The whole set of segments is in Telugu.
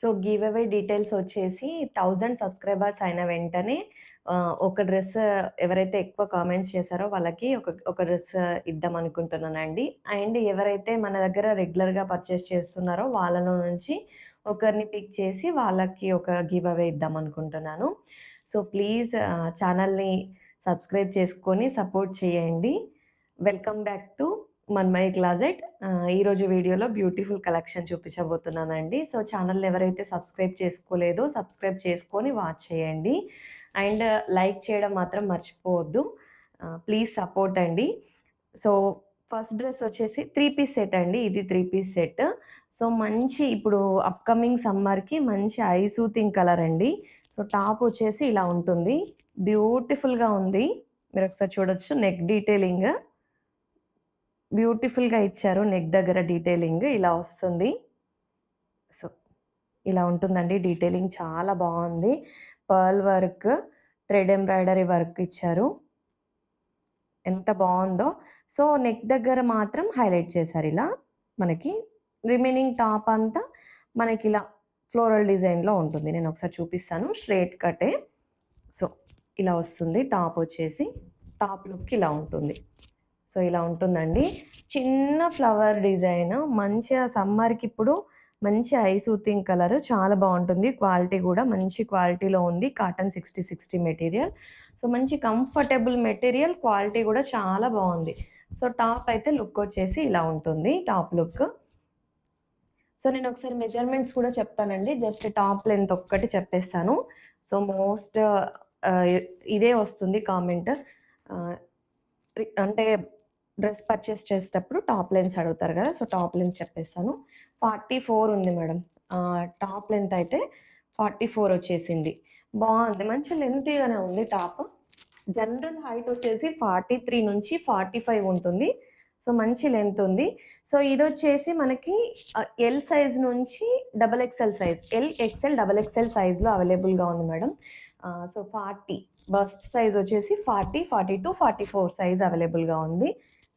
సో, గివ్ అవే డీటెయిల్స్ వచ్చేసి 1000 సబ్‌స్క్రైబర్స్ అయిన వెంటనే ఒక డ్రెస్ ఎవరైతే ఎక్కువ కామెంట్స్ చేశారో వాళ్ళకి ఒక డ్రెస్ ఇద్దామనుకుంటున్నానండి. అండ్ ఎవరైతే మన దగ్గర రెగ్యులర్‌గా పర్చేస్ చేస్తున్నారో వాళ్ళలో నుంచి ఒకరిని పిక్ చేసి వాళ్ళకి ఒక గివ్ అవే ఇద్దామనుకుంటున్నాను. సో, ప్లీజ్ ఛానల్‌ని సబ్స్క్రైబ్ చేసుకొని సపోర్ట్ చేయండి. Welcome back to Manmayi closet. ఈరోజు వీడియోలో బ్యూటిఫుల్ కలెక్షన్ చూపించబోతున్నానండి. సో, ఛానల్‌ని ఎవరైతే సబ్స్క్రైబ్ చేసుకోలేదో సబ్స్క్రైబ్ చేసుకొని వాచ్ చేయండి. అండ్ లైక్ చేయడం మాత్రం మర్చిపోవద్దు. ప్లీజ్ సపోర్ట్ అండి. సో, ఫస్ట్ డ్రెస్ వచ్చేసి 3 పీస్ సెట్ అండి. ఇది 3 పీస్ సెట్. సో, మంచి ఇప్పుడు అప్‌కమింగ్ సమ్మర్‌కి మంచి ఐ సూతింగ్ కలర్ అండి. సో, టాప్ వచ్చేసి ఇలా ఉంటుంది. బ్యూటిఫుల్‌గా ఉంది. మీరొకసారి చూడొచ్చు. నెక్ డీటెయిలింగ్ బ్యూటిఫుల్‌గా ఇచ్చారు. నెక్ దగ్గర డీటెయిలింగ్ ఇలా వస్తుంది. సో, ఇలా ఉంటుందండి డీటెయిలింగ్ చాలా బావుంది. Pearl work, thread embroidery work ఇచ్చారు. ఎంత బావుందో. సో, నెక్ దగ్గర మాత్రం హైలైట్ చేశారిలా మనకి. రిమైనింగ్ టాప్ అంతా మనకిలా ఫ్లోరల్ డిజైన్‌లో ఉంటుంది. నేనొకసారి చూపిస్తాను. స్ట్రెయిట్ కటే. సో, ఇలా వస్తుంది టాపొచ్చేసి. టాప్ లుక్ ఇలా ఉంటుంది. సో, ఇలా ఉంటుందండి. చిన్న ఫ్లవర్ డిజైన్ మంచిగా సమ్మర్‌కిప్పుడు మంచి ఐ సూతింగ్ కలర్ చాలా బావుంటుంది. క్వాలిటీ గూడా మంచి క్వాలిటీలో ఉంది. Cotton 60 material. సో, మంచి కంఫర్టబుల్ మెటీరియల్. క్వాలిటీ గూడా చాలా బావుంది. సో, టాప్ అయితే లుక్ వచ్చేసి ఇలా ఉంటుంది. Top look. సో, నేనొకసారి మెజర్‌మెంట్స్ కూడా చెప్తానండి. జస్ట్ టాప్ లెంత్ ఒక్కటి చెప్పేస్తాను. సో, మోస్ట్ ఆహ్, ఇదే వస్తుంది కామెంట్. ఆహ్, అంటే డ్రెస్ పర్చేస్ చేసేటప్పుడు టాప్ లెంగ్త్స్ అడుగుతారు గదా! సో, టాప్ లెంగ్త్ చెప్పేస్తాను. 44 ఉంది మేడం. టాప్ లెంగ్త్ అయితే 44 వచ్చేసింది. బావుంది. మంచి లెంతీగానే ఉంది టాప్. జనరల్ హైట్ వచ్చేసి 43 నుంచి 45 ఉంటుంది. సో, మంచి లెంత్ ఉంది. సో, ఇదొచ్చేసి మనకి ఎల్ సైజ్ నుంచి double XL size. L, XL, double XL సైజ్‌లో అవైలబుల్‌గా ఉంది మేడం. సో, 40 బస్ట్ సైజ్ వచ్చేసి 40, 42, 44 సైజ్ అవైలబుల్‌గా ఉంది.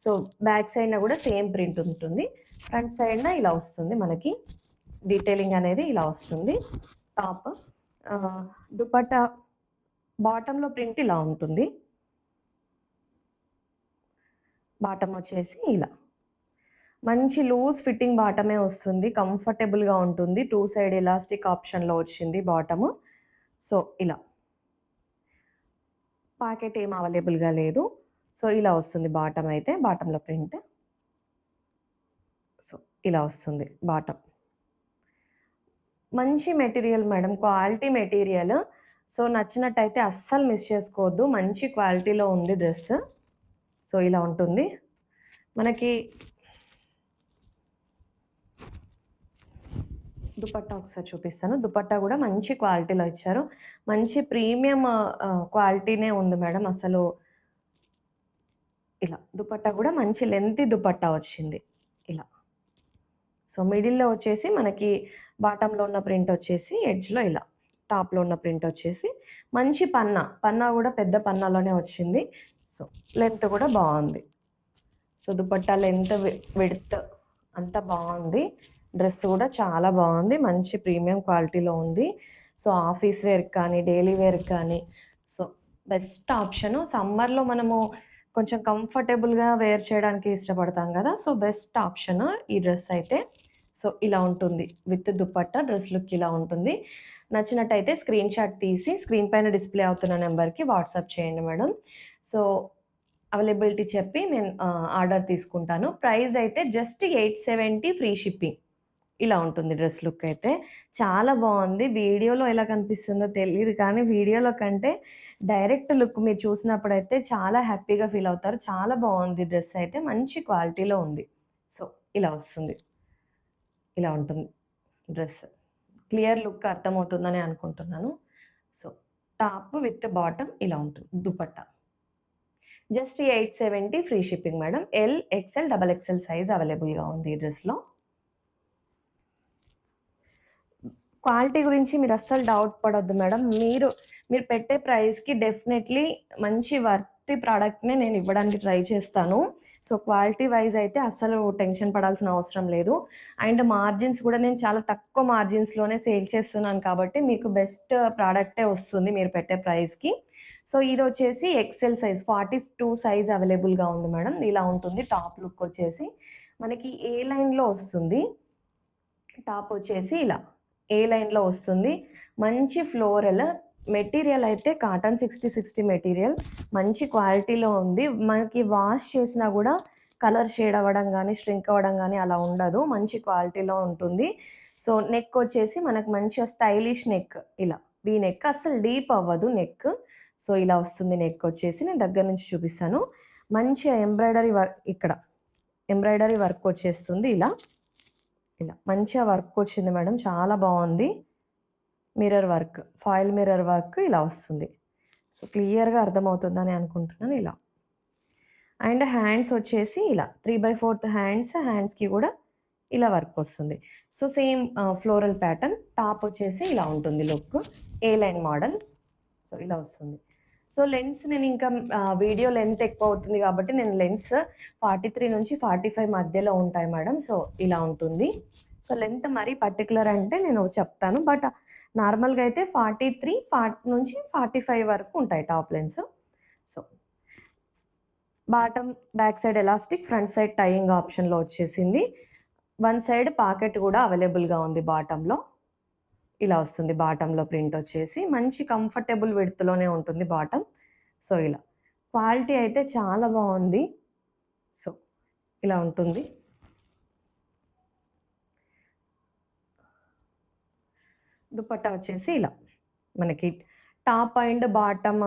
సో, బ్యాక్ సైడ్‌న గూడా సేమ్ ప్రింట్ ఉంటుంది. ఫ్రంట్ సైడ్‌న ఇలా వస్తుంది మనకి. డీటెయిలింగ్ అనేది ఇలా వస్తుంది. టాప్. ఆహ్, దుపట్టా బాటమ్‌లో ప్రింట్ ఇలా ఉంటుంది. బాటమ్ వచ్చేసి ఇలా. మంచి లూజ్ ఫిట్టింగ్ బాటమే వస్తుంది. కంఫర్టబుల్‌గా ఉంటుంది. 2 సైడ్ ఎలాస్టిక్ ఆప్షన్‌లో వచ్చింది బాటము. సో, ఇలా. పాకెట్ ఏం అవైలబుల్‌గా లేదు. సో, ఇలా వస్తుంది బాటమ్ అయితే. బాటమ్‌లో ప్రింట్. సో, ఇలా వస్తుంది బాటమ్. మంచి material madam. Quality material. So, నచ్చినట్టయితే అస్సలు మిస్ చేసుకోవద్దు. మంచి క్వాలిటీలో ఉంది డ్రెస్. సో, ఇలా ఉంటుంది. మనకి దుపట్టా ఒకసారి చూపిస్తాను. దుపట్టా గూడా మంచి క్వాలిటీలో ఇచ్చారు. మంచి ప్రీమియం క్వాలిటీనే ఉంది మేడం. అసలు ఇలా. దుపట్టా గూడా మంచి లెంతీ దుపట్టా వచ్చింది. ఇలా. సో, మిడిల్‌లో వచ్చేసి మనకి బాటమ్‌లో ఉన్న ప్రింట్ వచ్చేసి ఎడ్జ్‌లో ఇలా. టాప్‌లో ఉన్న ప్రింట్ వచ్చేసి మంచి పన్నా. పన్నా గూడా పెద్ద పన్నాలోనే వచ్చింది. సో, లెంత్ గూడా బావుంది. సో, దుపట్టా లెంత్, విడ్త్ అంతా బావుంది. డ్రెస్ గూడా చాలా బావుంది. మంచి ప్రీమియం క్వాలిటీలో ఉంది. సో, ఆఫీస్ వేర్‌కి కానీ, డైలీ వేర్‌కి కానీ సో, బెస్ట్ ఆప్షను. సమ్మర్‌లో మనము కొంచెం కంఫర్టబుల్‌గా వేర్ చేయడానికి ఇష్టపడతాం గదా! సో, బెస్ట్ ఆప్షను ఈ డ్రెస్ అయితే. సో, ఇలా ఉంటుంది. విత్ దుపట్టా డ్రెస్ లుక్ ఇలా ఉంటుంది. నచ్చినట్టయితే స్క్రీన్‌షాట్ తీసి స్క్రీన్ పైన డిస్‌ప్లే అవుతున్న నంబర్‌కి వాట్సాప్ చేయండి మేడం. సో, అవైలబిలిటీ చెప్పి నేను ఆర్డర్ తీసుకుంటాను. ప్రైస్ అయితే జస్ట్ 870 ఫ్రీ షిప్పింగ్. ఇలా ఉంటుంది డ్రెస్ లుక్ అయితే. చాలా బావుంది. వీడియోలో ఎలా కనిపిస్తుందో తెలీదు కానీ, వీడియోలో కంటే డైరెక్ట్ లుక్ మీరు చూసినప్పుడైతే చాలా హ్యాపీగా ఫీల్ అవుతారు. చాలా బావుంది డ్రెస్ అయితే. మంచి క్వాలిటీలో ఉంది. సో, ఇలా వస్తుంది. ఇలా ఉంటుంది డ్రెస్. క్లియర్ లుక్ అర్థమవుతుందని అనుకుంటున్నాను. సో, టాప్ విత్ బాటమ్ ఇలా ఉంటుంది. Dupatta. Just 870 free shipping madam. L, XL, double XL size అవైలబుల్‌గా ఉంది ఈ డ్రెస్‌లో. క్వాలిటీ గురించి మీరస్సలు డౌట్ పడొద్దు మేడం. మీరు పెట్టే ప్రైస్‌కి డెఫినైట్‌లీ మంచి ప్రతి ప్రోడక్ట్‌ని నేను ఇవ్వడానికి ట్రై చేస్తాను. సో, క్వాలిటీ వైస్ అయితే అస్సలు టెన్షన్ పడాల్సిన అవసరం లేదు. అండ్ మార్జిన్స్ కూడా నేను చాలా తక్కువ మార్జిన్స్‌లోనే సేల్ చేస్తున్నాను కాబట్టి మీకు బెస్ట్ ప్రోడక్టే వస్తుంది మీరు పెట్టే ప్రైస్‌కి. సో, ఇదొచ్చేసి ఎక్సెల్ సైజ్ 42 సైజ్ అవైలబుల్‌గా ఉంది మేడం. ఇలా ఉంటుంది టాప్ లుక్ వచ్చేసి. మనకి ఏ లైన్‌లో వస్తుంది. టాప్ వచ్చేసి ఇలా ఏ లైన్‌లో వస్తుంది. మంచి ఫ్లోరల్ మెటీరియల్ అయితే కాటన్ 60 మెటీరియల్ మంచి క్వాలిటీలో ఉంది. మనకి వాష్ చేసినా గూడా కలర్ షేడ్ అవ్వడం గానీ, ష్రింక్ అవ్వడం గానీ అలా ఉండదు. మంచి క్వాలిటీలో ఉంటుంది. సో, నెక్ వచ్చేసి మనకు మంచిగా స్టైలిష్ నెక్ ఇలా. వీ నెక్ అస్సలు డీప్ అవ్వదు నెక్. సో, ఇలా వస్తుంది నెక్ వచ్చేసి. నేను దగ్గర నుంచి చూపిస్తాను. మంచిగా ఎంబ్రాయిడరీ ఇక్కడ ఎంబ్రాయిడరీ వర్క్ వచ్చేస్తుంది ఇలా. ఇలా మంచిగా వర్క్ వచ్చింది మేడం. చాలా బావుంది. Mirror work, foil mirror work ఇలా వస్తుంది. సో, క్లియర్‌గా అర్థమవుతుందని అనుకుంటున్నాను ఇలా. అండ్ హ్యాండ్స్ వచ్చేసి ఇలా 3/4 హ్యాండ్స్‌కి గూడా ఇలా వర్క్ వస్తుంది. So, same floral pattern top వచ్చేసి ఇలా ఉంటుంది లుక్. ఏ లైన్ మోడల్. సో, ఇలా వస్తుంది. సో, లెన్స్ నేను ఇంకా వీడియో లెంత్ ఎక్కువ అవుతుంది కాబట్టి నేను లెన్స్ 43-45 మధ్యలో ఉంటాయి మేడం. సో, ఇలా ఉంటుంది. సో, లెంత్ మరీ పర్టిక్యులర్ అంటే నేను చెప్తాను. బట్ నార్మల్‌గా అయితే 43 నుంచి 45 వరకు ఉంటాయి top lens. So, bottom, back side elastic, front side tying ఆప్షన్‌లో వచ్చేసింది. వన్ సైడ్ పాకెట్ గూడా అవైలబుల్‌గా ఉంది బాటమ్‌లో. ఇలా వస్తుంది బాటమ్‌లో ప్రింట్ వచ్చేసి. మంచి కంఫర్టబుల్ విడ్త్‌లోనే ఉంటుంది బాటమ్. సో, ఇలా. క్వాలిటీ అయితే చాలా బావుంది. సో, ఇలా ఉంటుంది. దుపట్టా వచ్చేసి ఇలా. మనకి టాప్ అండ్ బాటమ్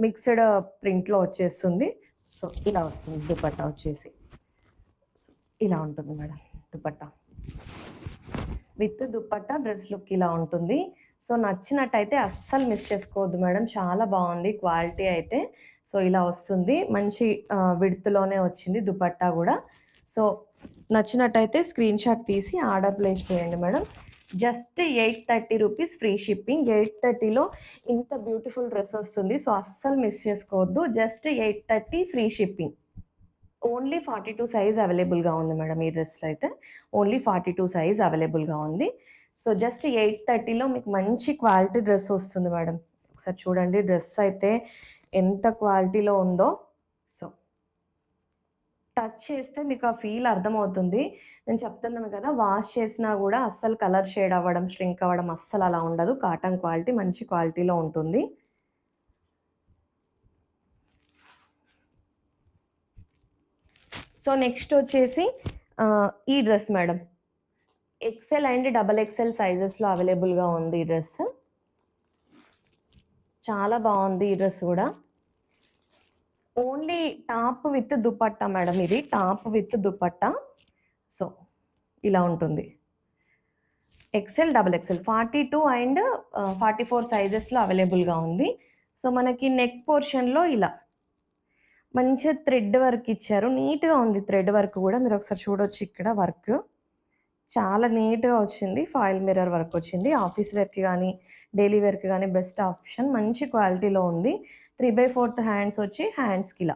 మిక్స్‌డ్ ప్రింట్‌లో వచ్చేస్తుంది. సో, ఇలా వస్తుంది దుపట్టా వచ్చేసి. సో, ఇలా ఉంటుంది madam dupatta. With dupatta dress look ఇలా ఉంటుంది. సో, నచ్చినట్టయితే అస్సలు మిస్ చేసుకోవద్దు మేడం. చాలా బావుంది క్వాలిటీ అయితే. సో, ఇలా వస్తుంది. మంచి విడ్త్‌లోనే వచ్చింది దుపట్టా గూడా. సో, నచ్చినట్టయితే స్క్రీన్‌షాట్ తీసి ఆర్డర్ ప్లేస్ చేయండి madam. Just 830 rupees free shipping. 830లో ఇంత బ్యూటిఫుల్ డ్రెస్ వస్తుంది. సో, అస్సలు మిస్ చేసుకోవద్దు. Just 830 free shipping. Only 42 size అవైలబుల్‌గా ఉంది మేడం ఈ డ్రెస్‌లో అయితే. ఓన్లీ 42 సైజ్ అవైలబుల్‌గా ఉంది. సో, జస్ట్ 830లో మీకు మంచి క్వాలిటీ డ్రెస్ వస్తుంది మేడం. ఒకసారి చూడండి డ్రెస్ అయితే ఎంత క్వాలిటీలో ఉందో. సో, టచ్ చేస్తే మీకు ఆ ఫీల్ అర్థమవుతుంది. నేను చెప్తున్నాను కదా! వాష్ చేసినా గూడా అస్సలు కలర్ షేడ్ అవ్వడం, ష్రింక్ అవ్వడం అస్సలు అలా ఉండదు. కాటన్ క్వాలిటీ మంచి క్వాలిటీలో ఉంటుంది. సో, నెక్స్ట్ వచ్చేసి ఈ dress madam. XL and double XL సైజెస్‌లో అవైలబుల్‌గా ఉంది ఈ డ్రెస్. చాలా బావుంది ఈ డ్రెస్ గూడా. Only top with dupatta madam ఇది. Top with dupatta. సో, ఇలా ఉంటుంది. ఎక్సెల్, డబుల్ ఎక్సెల్ 42 అండ్ 44 సైజెస్‌లో అవైలబుల్‌గా ఉంది. సో, మనకి నెక్ పోర్షన్‌లో ఇలా మంచిగా థ్రెడ్ వర్క్ ఇచ్చారు. నీట్‌గా ఉంది థ్రెడ్ వర్క్ గూడా. మీరొకసారి చూడొచ్చు ఇక్కడ వర్క్. చాలా నీట్‌గా వచ్చింది. ఫాయిల్ మిర్రర్ వర్క్ వచ్చింది. ఆఫీస్ వేర్‌కి గానీ, డైలీ వేర్‌కి గానీ బెస్ట్ ఆప్షన్. మంచి క్వాలిటీలో ఉంది. 3/4 హ్యాండ్స్ వచ్చి హ్యాండ్స్‌కిలా.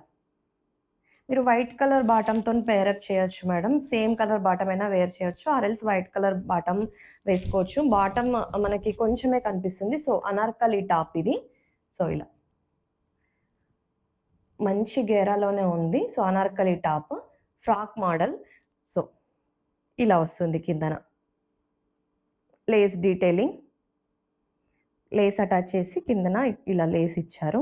మీరు వైట్ కలర్ బాటమ్‌తోని పెయిర్ అప్ చేయొచ్చు మేడం. సేమ్ కలర్ బాటమ్ అయినా వేర్ చేయొచ్చు. Or else white colour bottom వేసుకోవచ్చు. బాటమ్ మనకి కొంచెమే కనిపిస్తుంది. సో, అనార్కలి టాప్ ఇది. సో, ఇలా. మంచి గేరాలోనే ఉంది. So, Anarkali top. Frock model. So, ఇలా వస్తుంది కిందన. Lay's detailing. లేస్ అటాచ్ చేసి కిందన ఇలా లేస్ ఇచ్చారు.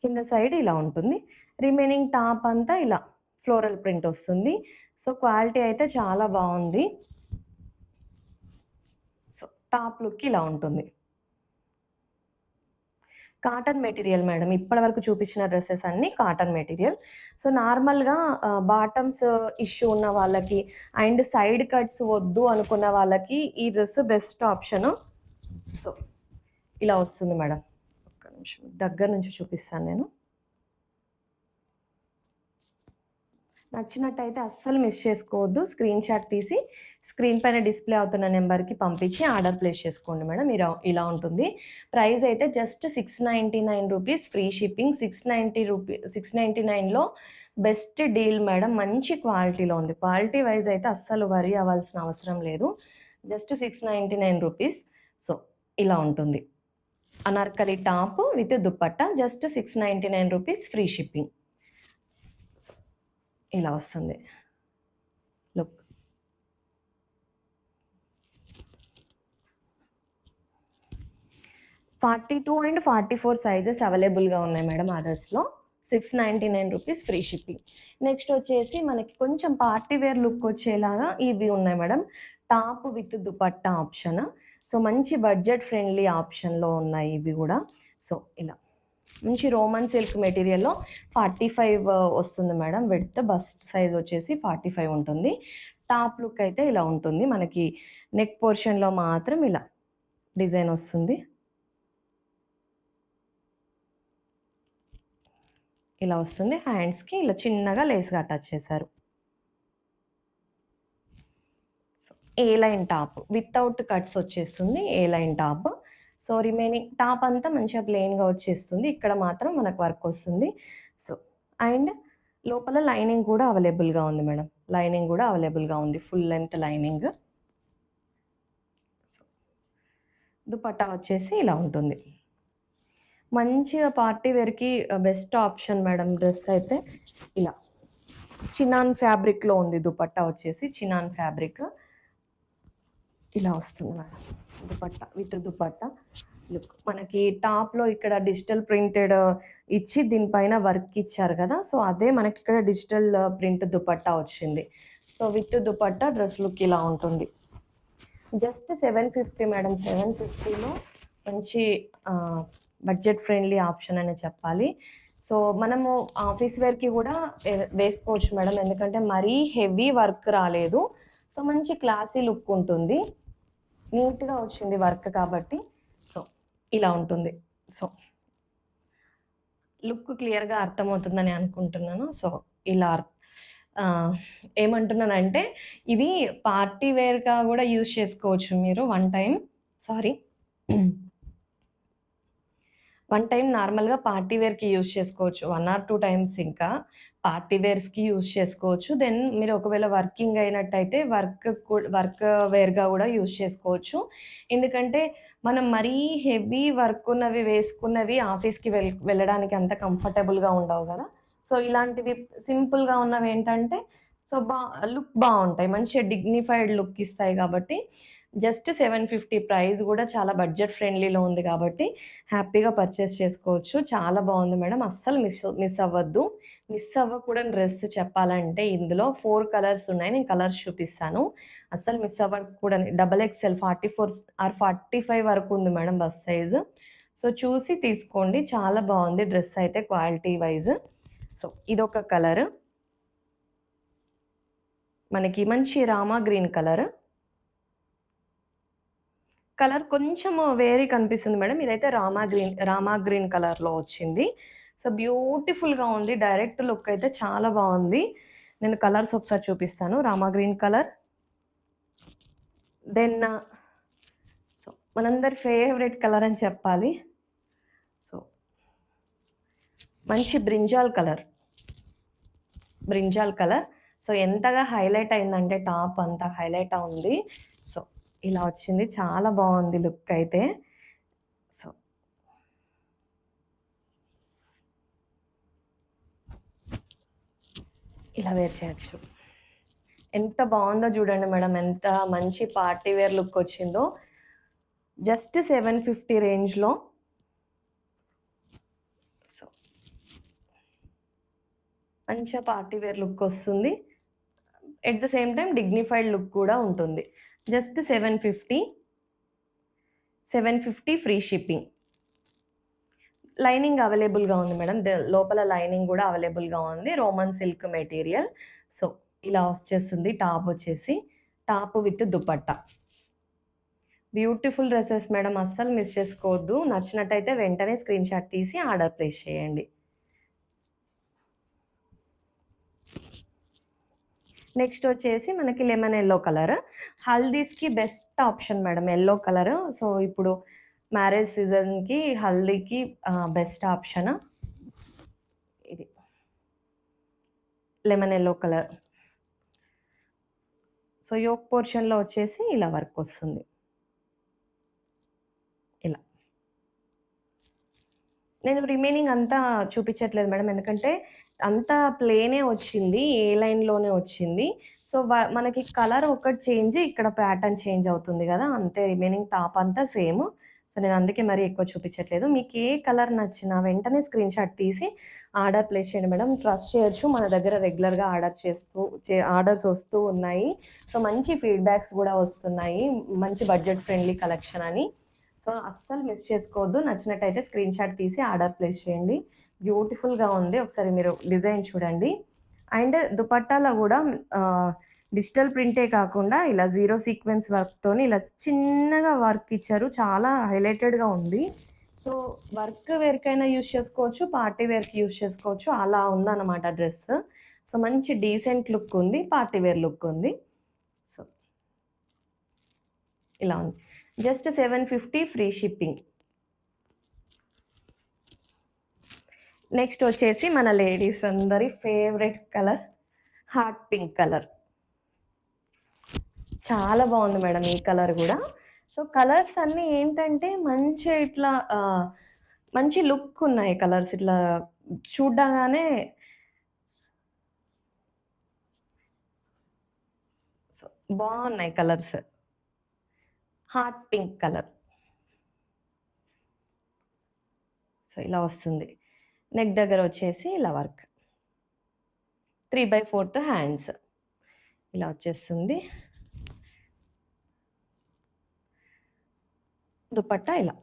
కింద సైడ్ ఇలా ఉంటుంది. రిమైనింగ్ టాప్ అంతా ఇలా ఫ్లోరల్ ప్రింట్ వస్తుంది. సో, క్వాలిటీ అయితే చాలా బావుంది. సో, టాప్ లుక్ ఇలా ఉంటుంది. Cotton material madam. ఇప్పటివరకు చూపించిన డ్రెసెస్ అన్నీ కాటన్ మెటీరియల్. సో, నార్మల్‌గా బాటమ్స్ ఇష్యూ ఉన్న వాళ్ళకి అండ్ సైడ్ కట్స్ వద్దు అనుకున్న వాళ్ళకి ఈ డ్రెస్ బెస్ట్ ఆప్షను. సో, ఇలా వస్తుంది మేడం. ఒక్క నిమిషం దగ్గర నుంచి చూపిస్తాను నేను. నచ్చినట్టయితే అస్సలు మిస్ చేసుకోవద్దు. స్క్రీన్‌షాట్ తీసి స్క్రీన్ పైన డిస్‌ప్లే అవుతున్న నంబర్‌కి పంపించి ఆర్డర్ ప్లేస్ చేసుకోండి మేడం. ఇలా ఉంటుంది. ప్రైస్ అయితే జస్ట్ ₹699 ఫ్రీ షిప్పింగ్. 699లో బెస్ట్ డీల్ మేడం. మంచి క్వాలిటీలో ఉంది. క్వాలిటీ వైస్ అయితే అస్సలు వరీ అవ్వాల్సిన అవసరం లేదు. జస్ట్ ₹699. సో, ఇలా ఉంటుంది. Anarkali top with dupatta just ₹699 free shipping. ఇలా వస్తుంది లుక్. 42 అండ్ 44 సైజెస్ అవైలబుల్‌గా ఉన్నాయి మేడం అదర్స్‌లో. ₹699 free shipping. నెక్స్ట్ వచ్చేసి మనకి కొంచెం పార్టీ వేర్ లుక్ వచ్చేలాగా ఇవి ఉన్నాయి madam. Top with dupatta option. So, మంచి బడ్జెట్ ఫ్రెండ్లీ ఆప్షన్‌లో ఉన్నాయి ఇవి గూడా. సో, ఇలా మంచి రోమన్ సిల్క్ మెటీరియల్‌లో 45 వస్తుంది మేడం. విడ్త్ బస్ట్ సైజ్ వచ్చేసి 45 ఉంటుంది. టాప్ లుక్ అయితే ఇలా ఉంటుంది. మనకి నెక్ పోర్షన్‌లో మాత్రం ఇలా డిజైన్ వస్తుంది. ఇలా వస్తుంది. హ్యాండ్స్‌కి ఇలా చిన్నగా లేస్‌గా అటాచ్ చేశారు. So, A line top without cuts వచ్చేస్తుంది. A line top. So, remaining top అంతా మంచిగా ప్లెయిన్‌గా వచ్చేస్తుంది. ఇక్కడ మాత్రం మనకు వర్క్ వస్తుంది. సో, అండ్ లోపల లైనింగ్ కూడా అవైలబుల్‌గా ఉంది మేడం. లైనింగ్ కూడా అవైలబుల్‌గా ఉంది. Full length lining. So, dupatta వచ్చేసి ఇలా ఉంటుంది. మంచిగా పార్టీ వేర్‌కి బెస్ట్ ఆప్షన్ మేడం డ్రెస్ అయితే ఇలా. చినాన్ ఫ్యాబ్రిక్‌లో ఉంది దుపట్టా వచ్చేసి చినాన్ ఫ్యాబ్రిక్. ఇలా వస్తుంది madam. Dupatta with dupatta look. మనకి టాప్‌లో ఇక్కడ డిజిటల్ ప్రింటెడ్ ఇచ్చి దీనిపైన వర్క్ ఇచ్చారు గదా! సో, అదే మనకిక్కడ డిజిటల్ ప్రింట్ దుపట్టా వచ్చింది. So, with dupatta dress look ఇలా ఉంటుంది. Just 750 madam. 750లో మంచి ఆహ్, బడ్జెట్ ఫ్రెండ్లీ ఆప్షన్ అనే చెప్పాలి. సో, మనము ఆఫీస్ వేర్‌కి గూడా వేసుకోవచ్చు మేడం. ఎందుకంటే మరీ హెవీ వర్క్ రాలేదు. సో, మంచి క్లాసీ లుక్ ఉంటుంది. నీట్‌గా వచ్చింది వర్క్ కాబట్టి. సో, ఇలా ఉంటుంది. సో, లుక్ క్లియర్‌గా అర్థమవుతుందని అనుకుంటున్నాను. సో, ఇలా ఆహ్, ఏమంటున్నానంటే ఇది పార్టీ వేర్‌గా గూడా యూజ్ చేసుకోవచ్చు మీరు one time. Sorry. One time నార్మల్‌గా పార్టీ వేర్‌కి యూజ్ చేసుకోవచ్చు. 1 ఆర్ 2 టైమ్స్ ఇంకా పార్టీ వేర్స్‌కి యూజ్ చేసుకోవచ్చు. దెన్ మీరు ఒకవేళ వర్కింగ్ అయినట్టయితే వర్క్ వేర్‌గా గూడా యూజ్ చేసుకోవచ్చు. ఎందుకంటే మనం మరీ హెవీ వర్క్ ఉన్నవి వేసుకున్నవి ఆఫీస్‌కి వెళ్ళడానికి అంత కంఫర్టబుల్‌గా ఉండవు గదా! సో, ఇలాంటివి సింపుల్‌గా ఉన్నవేంటంటే సో, లుక్ బావుంటాయి. మంచిగా డిగ్నిఫైడ్ లుక్ ఇస్తాయి గాబట్టి జస్ట్ 750 ప్రైస్ గూడా చాలా బడ్జెట్ ఫ్రెండ్లీలో ఉంది గాబట్టి హ్యాపీగా పర్చేస్ చేసుకోవచ్చు. చాలా బావుంది మేడం. అస్సలు మిస్ అవ్వద్దు. మిస్ అవ్వకూడని డ్రెస్ చెప్పాలంటే ఇందులో 4 కలర్స్ ఉన్నాయి. నేను కలర్స్ చూపిస్తాను. అస్సలు మిస్ అవ్వకూడని డబుల్ ఎక్స్‌ఎల్ 44 ఆర్ 45 వరకు ఉంది మేడం బస్ సైజు. సో, చూసి తీసుకోండి. చాలా బావుంది డ్రెస్ అయితే క్వాలిటీ వైస్. సో, ఇదొక కలర్. మనకి మంచి రామా గ్రీన్ కలర్. కలర్ కొంచెము వేరీ కనిపిస్తుంది మేడం. ఇదైతే రామా గ్రీన్ కలర్‌లో వచ్చింది. సో, బ్యూటిఫుల్‌గా ఉంది. డైరెక్ట్ లుక్ అయితే చాలా బావుంది. నేను కలర్స్ ఒకసారి చూపిస్తాను. Rama green colour. Then so, మనందరి ఫేవరెట్ కలర్ అని చెప్పాలి. సో, మంచి brinjal colour. Brinjal colour. So, ఎంతగా హైలైట్ అయిందంటే టాప్ అంతా హైలైట్ ఉంది. సో, ఇలా వచ్చింది. చాలా బావుంది లుక్ అయితే. సో, ఇలా వేర్ చేయొచ్చు. ఎంత బావుందో చూడండి మేడం. ఎంత మంచి పార్టీ వేర్ లుక్ వచ్చిందో. జస్ట్ 750 రేంజ్‌లో. సో, మంచిగా పార్టీ వేర్ లుక్ వస్తుంది. At the same time dignified look కూడా ఉంటుంది. Just 750 free shipping. లైనింగ్ అవైలబుల్‌గా ఉంది మేడం. లోపల లైనింగ్ గూడా అవైలబుల్‌గా ఉంది. Roman silk material. సో, ఇలా వచ్చేస్తుంది టాప్ వచ్చేసి. Top with dupatta. Beautiful dresses madam. అస్సలు మిస్ చేసుకోవద్దు. నచ్చినట్టయితే వెంటనే స్క్రీన్‌షాట్ తీసి ఆర్డర్ ప్లేస్ చేయండి. నెక్స్ట్ వచ్చేసి మనకి లెమన్ యెల్లో కలర్. హల్దీస్‌కి best option madam yellow colour. So, ఇప్పుడు మ్యారేజ్ సీజన్‌కి హల్దీకి బెస్ట్ ఆప్షన్ ఇది. Lemon yellow colour. So, yoke పోర్షన్‌లో వచ్చేసి ఇలా వర్క్ వస్తుంది. ఇలా. నేను రిమైనింగ్ అంతా చూపించట్లేదు మేడం. ఎందుకంటే అంతా ప్లెయినే వచ్చింది. ఏ లైన్‌లోనే వచ్చింది. సో, మనకి కలర్ ఒకటి చేంజ్, ఇక్కడ ప్యాటర్న్ చేంజ్ అవుతుంది గదా! అంతే రిమైనింగ్ టాప్ అంతా సేమ్. సో, నేను అందుకే మరీ ఎక్కువ చూపించట్లేదు. మీకు ఏ కలర్ నచ్చినా వెంటనే స్క్రీన్‌షాట్ తీసి ఆర్డర్ ప్లేస్ చేయండి మేడం. ట్రస్ట్ చేయొచ్చు. మన దగ్గర రెగ్యులర్‌గా ఆర్డర్స్ వస్తూ ఉన్నాయి. సో, మంచి ఫీడ్‌బ్యాక్స్ గూడా వస్తున్నాయి. మంచి బడ్జెట్ ఫ్రెండ్లీ కలెక్షన్ అని. సో, అస్సలు మిస్ చేసుకోవద్దు. నచ్చినట్టయితే స్క్రీన్‌షాట్ తీసి ఆర్డర్ ప్లేస్ చేయండి. బ్యూటిఫుల్‌గా ఉంది. ఒకసారి మీరు డిజైన్ చూడండి. అండ్ దుపట్టాలో గూడా ఆహ్, డిజిటల్ ప్రింటే కాకుండా ఇలా జీరో సీక్వెన్స్ వర్క్‌తోని ఇలా చిన్నగా వర్క్ ఇచ్చారు. చాలా హైలైటెడ్‌గా ఉంది. సో, వర్క్ వేర్‌కైనా యూజ్ చేసుకోవచ్చు. పార్టీ వేర్‌కి యూజ్ చేసుకోవచ్చు. అలా ఉందన్నమాట డ్రెస్. సో, మంచి డీసెంట్ లుక్ ఉంది. పార్టీ వేర్ లుక్ ఉంది. సో, ఇలా ఉంది. Just 750 free shipping. నెక్స్ట్ వచ్చేసి మన లేడీస్ అందరి favourite colour hot pink colour. చాలా బావుంది మేడం ఈ కలర్ గూడా. సో, కలర్స్ అన్నీ ఏంటంటే మంచి ఇట్లా మంచి లుక్ ఉన్నాయి కలర్స్. ఇట్లా చూడ్డంగానే సో, బావున్నాయి colours. Hot pink colour. So, ఇలా వస్తుంది. నెక్ దగ్గర వచ్చేసి ఇలా వర్క్. 3/4 హ్యాండ్స్. ఇలా వచ్చేస్తుంది. దుపట్టా ఇలా.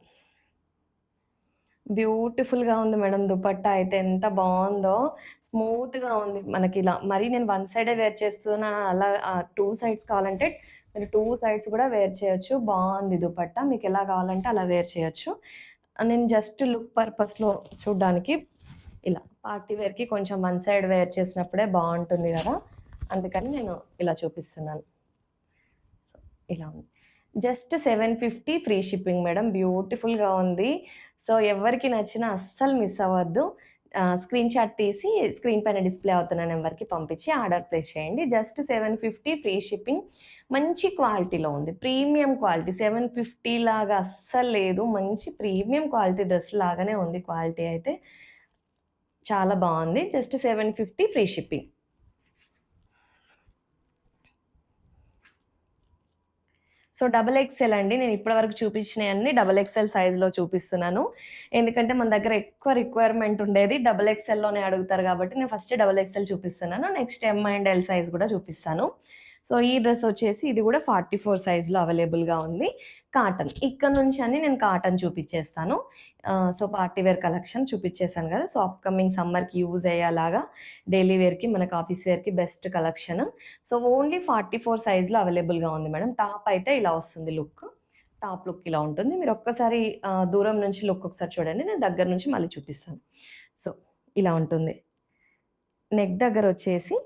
బ్యూటిఫుల్‌గా ఉంది మేడం దుపట్టా అయితే ఎంత బావుందో. స్మూత్‌గా ఉంది. మనకిలా మరి నేను వన్ సైడే వేర్ చేస్తున్నా అలా 2 సైడ్స్ కావాలంటే మీరు 2 సైడ్స్ కూడా వేర్ చేయొచ్చు. బావుంది దుపట్టా. మీకెలా కావాలంటే అలా వేర్ చేయొచ్చు. నేను జస్ట్ లుక్ పర్పస్‌లో చూడ్డానికి ఇలా పార్టీ వేర్‌కి కొంచెం వన్ సైడ్ వేర్ చేసినప్పుడే బావుంటుంది గదా! అందుకని నేను ఇలా చూపిస్తున్నాను. సో, ఇలా ఉంది. Just 750 free shipping madam. బ్యూటిఫుల్‌గా ఉంది. సో, ఎవ్వరికి నచ్చినా అస్సలు మిస్ అవ్వద్దు. స్క్రీన్‌షాట్ తీసి స్క్రీన్ పైన డిస్‌ప్లే అవుతున్న నంబర్‌కి పంపించి ఆర్డర్ ప్లేస్ చేయండి. Just 750 free shipping. మంచి క్వాలిటీలో ఉంది. ప్రీమియం క్వాలిటీ 750 లాగా అస్సలు లేదు. మంచి ప్రీమియం క్వాలిటీ డ్రెస్ లాగానే ఉంది క్వాలిటీ అయితే. చాలా బావుంది. Just 750 free shipping. So, double XL అండి. నేను ఇప్పటి వరకు చూపించినయన్నీ డబుల్ ఎక్స్‌ఎల్ సైజ్‌లో చూపిస్తున్నాను. ఎందుకంటే మన దగ్గర ఎక్కువ రిక్వైర్మెంట్ ఉండేది డబుల్ ఎక్స్‌ఎల్‌లోనే అడుగుతారు కాబట్టి నేను ఫస్ట్ డబుల్ ఎక్స్‌ఎల్ చూపిస్తున్నాను. Next M and L size కూడా చూపిస్తాను. సో, ఈ డ్రెస్ వచ్చేసి ఇది కూడా 44 సైజ్‌లో అవైలబుల్‌గా ఉంది. కాటన్. ఇక్కడ నుంచి అన్ని నేను కాటన్ చూపిచ్చేస్తాను. సో, పార్టీ వేర్ కలెక్షన్ చూపిచ్చేసాను గదా! సో, అప్‌కమింగ్ సమ్మర్‌కి యూజ్ అయ్యేలాగా డైలీ వేర్‌కి, మనకు ఆఫీస్ వేర్‌కి బెస్ట్ కలెక్షన్. సో, ఓన్లీ 44 సైజ్‌లో అవైలబుల్‌గా ఉంది మేడం. టాప్ అయితే ఇలా వస్తుంది లుక్. టాప్ లుక్ ఇలా ఉంటుంది. మీరు ఒక్కసారి దూరం నుంచి లుక్ ఒకసారి చూడండి. నేను దగ్గర నుంచి మళ్ళీ చూపిస్తాను. సో, ఇలా ఉంటుంది. నెక్ దగ్గరొచ్చేసి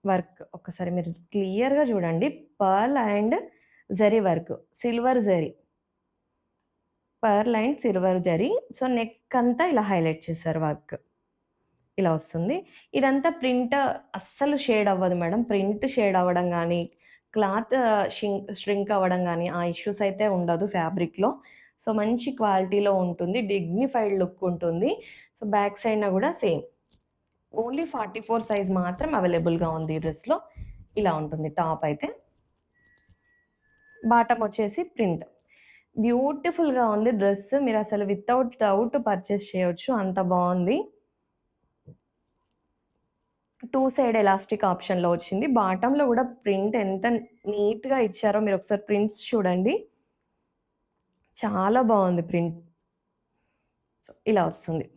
వర్క్ ఒక్కసారి మీరు క్లియర్‌గా చూడండి. Pearl and zari work. Silver zari. Pearl and silver zari. So, neck అంతా ఇలా హైలైట్ చేశారు వర్క్. ఇలా వస్తుంది. ఇదంతా ప్రింట్ అస్సలు షేడ్ అవ్వదు మేడం. ప్రింట్ షేడ్ అవ్వడం గానీ, క్లాత్ ష్రింక్ అవ్వడం గానీ, ఆ ఇష్యూస్ అయితే ఉండదు ఫ్యాబ్రిక్‌లో. సో, మంచి క్వాలిటీలో ఉంటుంది. డిగ్నిఫైడ్ లుక్ ఉంటుంది. సో, బ్యాక్ సైడ్‌న గూడా సేమ్. ఓన్లీ 44 సైజ్ మాత్రం అవైలబుల్‌గా ఉంది ఈ డ్రెస్‌లో. ఇలా ఉంటుంది టాప్ అయితే. బాటమ్ వచ్చేసి ప్రింట్. బ్యూటిఫుల్‌గా ఉంది డ్రెస్. మీరసలు వితౌట్ డౌట్ పర్చేస్ చేయొచ్చు. అంత బావుంది. 2 సైడ్ ఎలాస్టిక్ ఆప్షన్‌లో వచ్చింది. బాటమ్‌లో గూడా ప్రింట్ ఎంత నీట్‌గా ఇచ్చారో మీరొకసారి ప్రింట్స్ చూడండి. చాలా బావుంది ప్రింట్. సో, ఇలా వస్తుంది.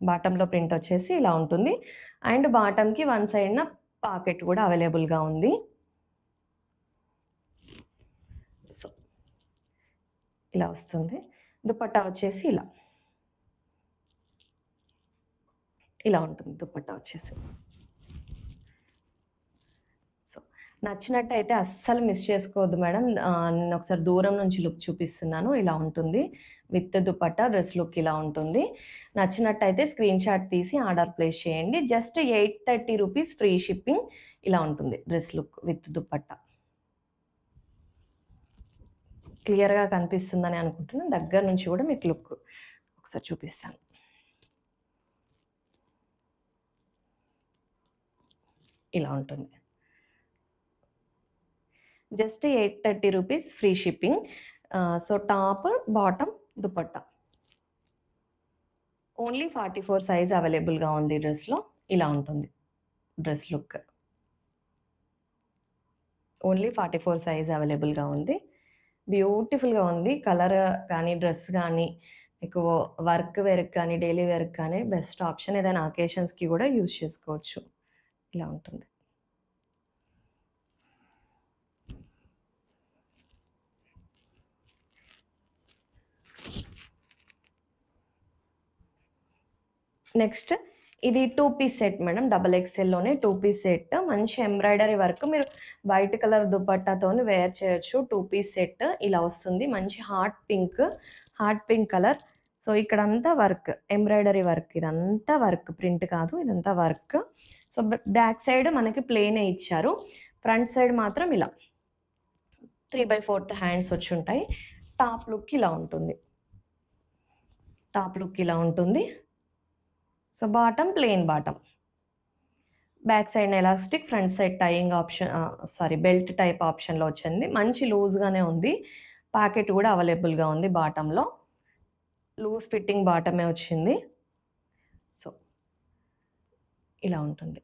బాటమ్‌లో ప్రింట్ వచ్చేసి ఇలా ఉంటుంది. అండ్ బాటమ్‌కి వన్ సైడ్‌న పాకెట్ గూడా అవైలబుల్‌గా ఉంది. సో, ఇలా వస్తుంది. దుపట్టా వచ్చేసి ఇలా. ఇలా ఉంటుంది దుపట్టా వచ్చేసి. సో, నచ్చినట్టయితే అస్సలు మిస్ చేసుకోవద్దు మేడం. నేను ఒకసారి దూరం నుంచి లుక్ చూపిస్తున్నాను. ఇలా ఉంటుంది. విత్ దుపట్టా డ్రెస్ లుక్ ఇలా ఉంటుంది. నచ్చినట్టయితే స్క్రీన్‌షాట్ తీసి ఆర్డర్ ప్లేస్ చేయండి. జస్ట్ రూ. 830 ఫ్రీ షిప్పింగ్. ఇలా ఉంటుంది డ్రెస్ లుక్ విత్ దుపట్టా. క్లియర్‌గా కనిపిస్తుందని అనుకుంటున్నాను. దగ్గర నుంచి కూడా మీకు లుక్ ఒకసారి చూపిస్తాను. ఇలా ఉంటుంది. జస్ట్ రూ. 830 free shipping. So, top, bottom, dupatta. Only 44 size అవైలబుల్‌గా ఉంది డ్రెస్‌లో. ఇలా ఉంటుంది డ్రెస్ లుక్. ఓన్లీ 44 సైజ్ అవైలబుల్‌గా ఉంది. బ్యూటిఫుల్‌గా ఉంది. కలర్ కానీ, డ్రెస్ గానీ, మీకు వర్క్ వేర్‌కి కానీ, డైలీ వేర్‌కి కానీ బెస్ట్ ఆప్షన్. ఏదైనా అకేషన్స్‌కి గూడా యూజ్ చేసుకోవచ్చు. ఇలా ఉంటుంది. నెక్స్ట్ ఇది 2 పీస్ సెట్ మేడం. డబుల్ ఎక్స్‌ఎల్‌లోనే 2 పీస్ సెట్. మంచి ఎంబ్రాయిడరీ వర్క్. మీరు వైట్ కలర్ దుపట్టాతోని వేర్ చేయొచ్చు. 2 పీస్ సెట్ ఇలా వస్తుంది. మంచి హాట్ పింక్ కలర్. సో, ఇక్కడంతా వర్క్. Embroidery work. ఇదంతా వర్క్. ప్రింట్ కాదు. ఇదంతా వర్క్. సో, బ్యాక్ సైడ్ మనకి ప్లెయినే ఇచ్చారు. ఫ్రంట్ సైడ్ మాత్రం ఇలా 3/4 హ్యాండ్స్ వచ్చుంటాయి. టాప్ లుక్ ఇలా ఉంటుంది. టాప్ లుక్ ఇలా ఉంటుంది. So, plain bottom. Back side elastic, front side tying option belt type ఆప్షన్‌లో వచ్చింది. మంచి లూజ్‌గానే ఉంది. పాకెట్ గూడా అవైలబుల్‌గా ఉంది బాటమ్‌లో. లూజ్ ఫిట్టింగ్ బాటమే వచ్చింది. సో, ఇలా ఉంటుంది.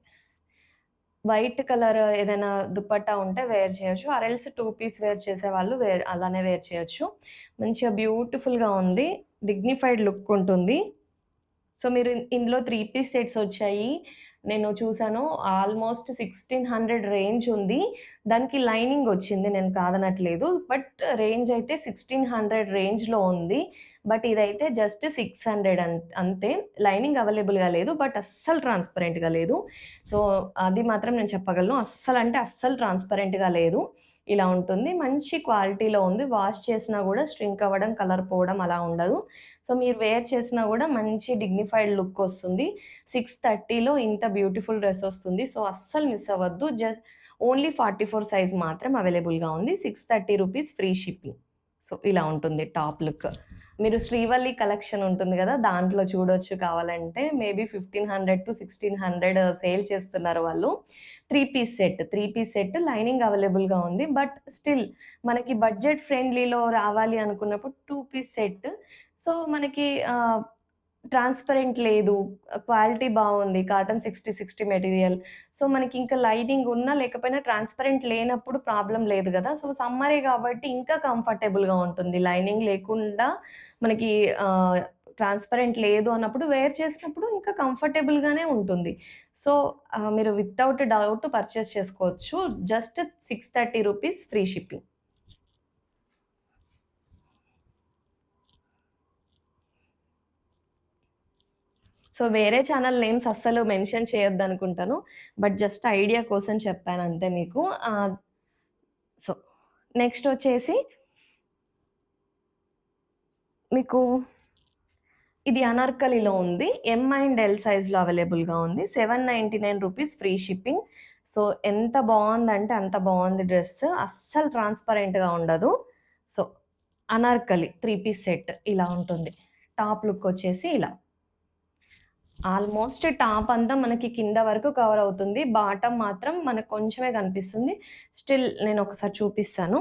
వైట్ కలర్ ఏదైనా దుపట్టా ఉంటే వేర్ చేయొచ్చు. ఆర్ ఎల్స్ 2 పీస్ వేర్ చేసేవాళ్ళు అలానే వేర్ చేయొచ్చు. మంచిగా బ్యూటిఫుల్‌గా ఉంది. డిగ్నిఫైడ్ లుక్ ఉంటుంది. సో, మీరు ఇందులో 3 పీస్ సెట్స్ వచ్చాయి. నేను చూసాను. ఆల్‌మోస్ట్ 1600 రేంజ్ ఉంది. దానికి లైనింగ్ వచ్చింది. నేను కాదనట్లేదు. బట్ రేంజ్ అయితే 1600 రేంజ్‌లో ఉంది. బట్ ఇదైతే జస్ట్ 600 అంతే. లైనింగ్ అవైలబుల్‌గా లేదు. బట్ అస్సలు ట్రాన్స్‌పరెంట్‌గా లేదు. సో, అది మాత్రం నేను చెప్పగలను. అస్సలంటే అస్సలు ట్రాన్స్‌పరెంట్‌గా లేదు. ఇలా ఉంటుంది. మంచి క్వాలిటీలో ఉంది. వాష్ చేసినా గూడా స్ట్రింక్ అవ్వడం, కలర్ పోవడం అలా ఉండదు. సో, మీరు వేర్ చేసినా గూడా మంచి డిగ్నిఫైడ్ లుక్ ఒస్తుంది. 630లో ఇంత బ్యూటిఫుల్ డ్రెస్ ఒస్తుంది. సో, అస్సలు మిస్ అవ్వద్దు. ఓన్లీ 44 సైజ్ మాత్రం అవైలబుల్‌గా ఉంది. రూ. 630 ఫ్రీ షిప్పింగ్. సో, ఇలా ఉంటుంది టాప్ లుక్. మీరు శ్రీవల్లి కలెక్షన్ ఉంటుంది గదా! దాంట్లో చూడొచ్చు కావాలంటే. మేబీ 1500-1600 సేల్ చేస్తున్నారు వాళ్ళు. 3 పీస్ సెట్ లైనింగ్ అవైలబుల్‌గా ఉంది. బట్ స్టిల్ మనకి బడ్జెట్ ఫ్రెండ్లీలో రావాలి అనుకున్నప్పుడు 2 పీస్ సెట్. సో, మనకి ట్రాన్స్‌పరెంట్ లేదు. క్వాలిటీ బావుంది. Cotton 60 material. సో, మనకింక లైనింగ్ ఉన్నా లేకపోయినా ట్రాన్స్‌పరెంట్ లేనప్పుడు ప్రాబ్లమ్ లేదు గదా! సో, సమ్మరే గాబట్టి ఇంకా కంఫర్టబుల్‌గా ఉంటుంది. లైనింగ్ లేకుండా మనకి ఆహ్, ట్రాన్స్‌పరెంట్ లేదు అన్నప్పుడు వేర్ చేసినప్పుడు ఇంకా కంఫర్టబుల్‌గానే ఉంటుంది. సో, మీరు వితౌట్ డౌట్ పర్చేస్ చేసుకోవచ్చు. జస్ట్ రూ. 630 ఫ్రీ షిప్పింగ్. సో, వేరే ఛానల్ నేమ్స్ అస్సలు మెన్షన్ చేయొద్దనుకుంటాను. బట్ జస్ట్ ఐడియా కోసం చెప్పానంతే మీకు. సో, నెక్స్టొచ్చేసి మీకు ఇది అనార్కలిలో ఉంది. ఎమ్ అండ్ ఎల్ సైజ్‌లో అవైలబుల్‌గా ఉంది. రూ. 799 ఫ్రీ షిప్పింగ్. సో, ఎంత బావుందంటే అంత బావుంది డ్రెస్. అస్సలు ట్రాన్స్‌పరెంట్‌గా ఉండదు. సో, అనార్కలి 3 పీస్ సెట్ ఇలా ఉంటుంది. టాప్ లుక్ వచ్చేసి ఇలా. ఆల్‌మోస్ట్ టాప్ అంతా మనకి కింద వరకు కవర్ అవుతుంది. బాటమ్ మాత్రం మనకు కొంచెమే కనిపిస్తుంది. స్టిల్ నేనొకసారి చూపిస్తాను.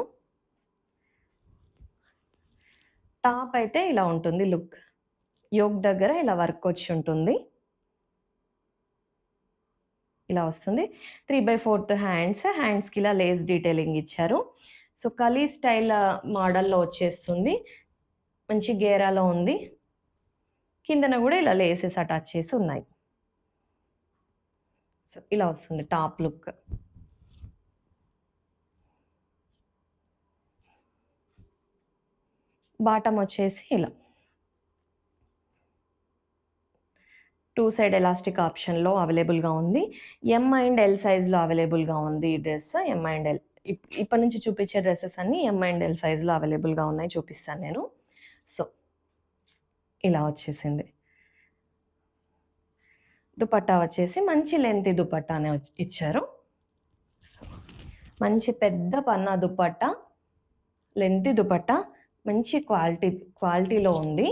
టాప్ అయితే ఇలా ఉంటుంది లుక్. యోక్ దగ్గర ఇలా వర్క్ వచ్చుంటుంది. ఇలా వస్తుంది. 3/4 హ్యాండ్స్. హ్యాండ్స్‌కి ఇలా లేస్ డీటెయిలింగ్ ఇచ్చారు. సో, కలీ స్టైల్ మోడల్‌లో వచ్చేస్తుంది. మంచి గేరాలో ఉంది. కిందన గూడా ఇలా లేసెస్ అటాచ్ చేసి ఉన్నాయి. సో, ఇలా వస్తుంది టాప్ లుక్. బాటమ్ వచ్చేసి ఇలా. 2 సైడ్ ఎలాస్టిక్ ఆప్షన్‌లో అవైలబుల్‌గా ఉంది. ఎం అండ్ ఎల్ సైజ్‌లో అవైలబుల్‌గా ఉంది ఈ డ్రెస్. M and L. ఇప్పటి నుంచి చూపించే డ్రెసెస్ అన్నీ ఎం అండ్ ఎల్ సైజ్‌లో అవైలబుల్‌గా ఉన్నాయి చూపిస్తాను నేను. సో, ఇలా వచ్చేసింది. దుపట్టా వచ్చేసి మంచి లెంతీ దుపట్టానే ఇచ్చారు. సో, మంచి పెద్ద పన్నా దుపట్టా, లెంతీ దుపట్టా, మంచి క్వాలిటీలో ఉంది.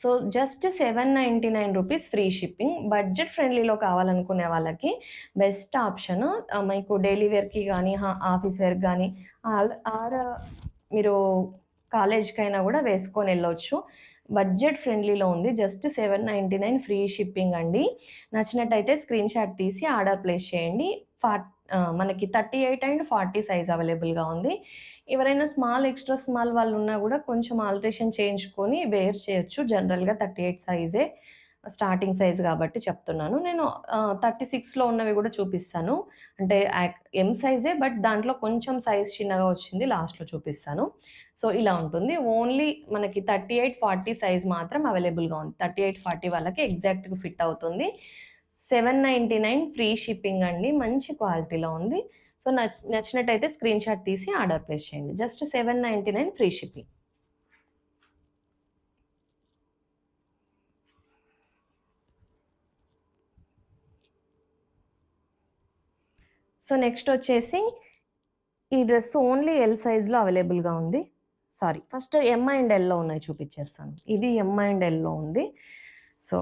సో, జస్ట్ రూ. 799 ఫ్రీ షిప్పింగ్. బడ్జెట్ ఫ్రెండ్లీలో కావాలనుకునే వాళ్ళకి బెస్ట్ ఆప్షన్. మీకు డైలీ వేర్‌కి గానీ, ఆఫీస్ వేర్‌కి గానీ ఆర్ మీరు కాలేజ్‌కైనా గూడా వేసుకొనెళ్ళొచ్చు. బడ్జెట్ ఫ్రెండ్లీలో ఉంది. జస్ట్ 799 ఫ్రీ షిప్పింగ్ అండి. నచ్చినట్టయితే స్క్రీన్‌షాట్ తీసి ఆర్డర్ ప్లేస్ చేయండి. మనకి 38 అండ్ 40 సైజ్ అవైలబుల్‌గా ఉంది. ఎవరైనా స్మాల్, ఎక్స్‌ట్రా స్మాల్ వాళ్ళున్నా గూడా కొంచెం ఆల్టరేషన్ చేయించుకొని వేర్ చేయొచ్చు. జనరల్‌గా 38 సైజే స్టార్టింగ్ సైజ్ గాబట్టి చెప్తున్నాను. నేను 36లో ఉన్నవి గూడా చూపిస్తాను. అంటే ఎం సైజే బట్ దాంట్లో కొంచెం సైజ్ చిన్నగా వచ్చింది. లాస్ట్‌లో చూపిస్తాను. సో, ఇలా ఉంటుంది. ఓన్లీ మనకి 38, 40 సైజ్ మాత్రం అవైలబుల్‌గా ఉంది. 38, 40 వాళ్ళకి ఎగ్జాక్ట్‌గా ఫిట్ అవుతుంది. 799 ఫ్రీ షిప్పింగ్ అండి. మంచి క్వాలిటీలో ఉంది. సో, నచ్చినట్టయితే స్క్రీన్‌షాట్ తీసి ఆర్డర్ ప్లేస్ చేయండి. Just 799 free shipping. So, next వచ్చేసి ఈ డ్రెస్ ఓన్లీ ఎల్ సైజ్‌లో అవైలబుల్‌గా ఉంది. Sorry first M and yellow ఉన్నాయి చూపిచ్చేస్తాను. ఇది ఎం అండ్ ఎల్‌లో ఉంది. సో,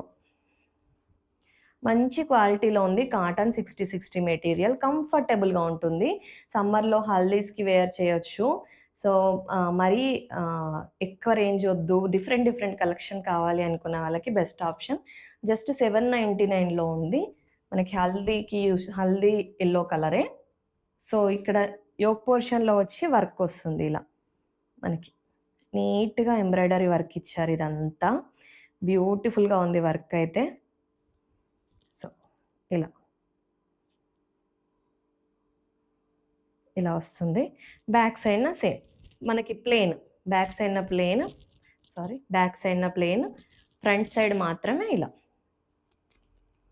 మంచి క్వాలిటీలో ఉంది. కాటన్ 60 మెటీరియల్ కంఫర్టబుల్‌గా ఉంటుంది. సమ్మర్‌లో హల్దీస్‌కి వేర్ చేయొచ్చు. సో, మరీ ఎక్కువ రేంజ్ ఒద్దు, డిఫరెంట్ డిఫరెంట్ కలెక్షన్ కావాలి అనుకున్న వాళ్ళకి బెస్ట్ ఆప్షన్. జస్ట్ 799లో ఉంది. మనకి హల్దీ యెల్లో కలరే. సో, ఇక్కడ యోక్ పోర్షన్‌లో వచ్చి వర్కొస్తుంది ఇలా మనకి. నీట్‌గా ఎంబ్రాయిడరీ వర్క్ ఇచ్చారు ఇదంతా. బ్యూటిఫుల్‌గా ఉంది వర్క్ అయితే. సో, ఇలా. ఇలా వస్తుంది. బ్యాక్ సైడ్‌న సేమ్. మనకి ప్లెయిన్. బ్యాక్ సైడ్‌న ప్లెయిన్. ఫ్రంట్ సైడ్ మాత్రమే ఇలా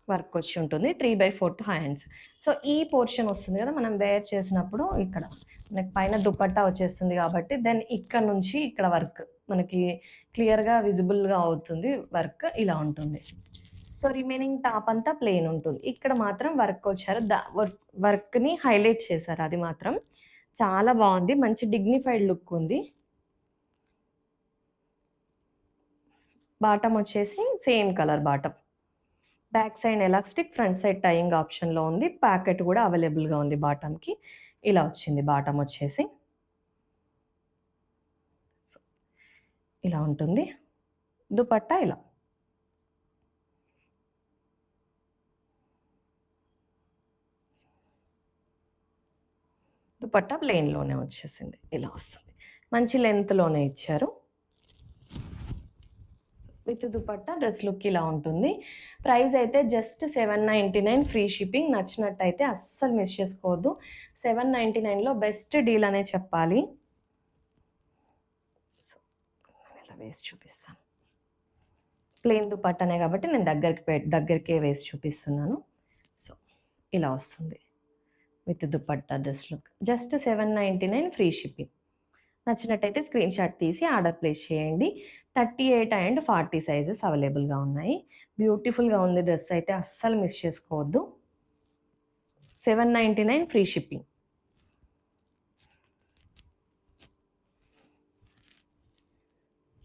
వర్క్ వచ్చి ఉంటుంది. 3/4 హ్యాండ్స్. సో, ఈ పోర్షన్ వస్తుంది కదా! మనం వేర్ చేసినప్పుడు ఇక్కడ మనకి పైన దుపట్టా వచ్చేస్తుంది కాబట్టి దెన్ ఇక్కడ నుంచి ఇక్కడ వర్క్ మనకి క్లియర్‌గా విజిబుల్‌గా అవుతుంది వర్క్ ఇలా ఉంటుంది. సో, రిమైనింగ్ టాప్ అంతా ప్లెయిన్ ఉంటుంది. ఇక్కడ మాత్రం వర్క్ వచ్చారు. వర్క్‌ని హైలైట్ చేశారు అది మాత్రం. చాలా బావుంది. మంచి డిగ్నిఫైడ్ లుక్ ఉంది. బాటమ్ వచ్చేసి same colour bottom. Back side elastic, front side tying ఆప్షన్‌లో ఉంది. పాకెట్ గూడా అవైలబుల్‌గా ఉంది బాటమ్‌కి. ఇలా వచ్చింది బాటమ్ వచ్చేసి. సో, ఇలా ఉంటుంది. దుపట్టా ఇలా. దుపట్టా ప్లెయిన్‌లోనే వచ్చేసింది. ఇలా వస్తుంది. మంచి లెంగ్త్‌లోనే ఇచ్చారు. విత్ దుపట్టా డ్రెస్ లుక్ ఇలా ఉంటుంది. ప్రైస్ అయితే జస్ట్ 799 ఫ్రీ షిప్పింగ్. నచ్చినట్టయితే అస్సలు మిస్ చేసుకోవద్దు. 799లో బెస్ట్ డీల్ అనే చెప్పాలి. సో, ఇలా వేసి చూపిస్తాను. ప్లెయిన్ దుపట్టానే కాబట్టి నేను దగ్గరికే వేసి చూపిస్తున్నాను. సో, ఇలా వస్తుంది. With dupatta dress look. Just 799 free shipping. నచ్చినట్టయితే స్క్రీన్‌షాట్ తీసి ఆర్డర్ ప్లేస్ చేయండి. 38 అండ్ 40 సైజెస్ అవైలబుల్‌గా ఉన్నాయి. బ్యూటిఫుల్‌గా ఉంది డ్రెస్ అయితే అస్సలు మిస్ చేసుకోవద్దు. 799 free shipping.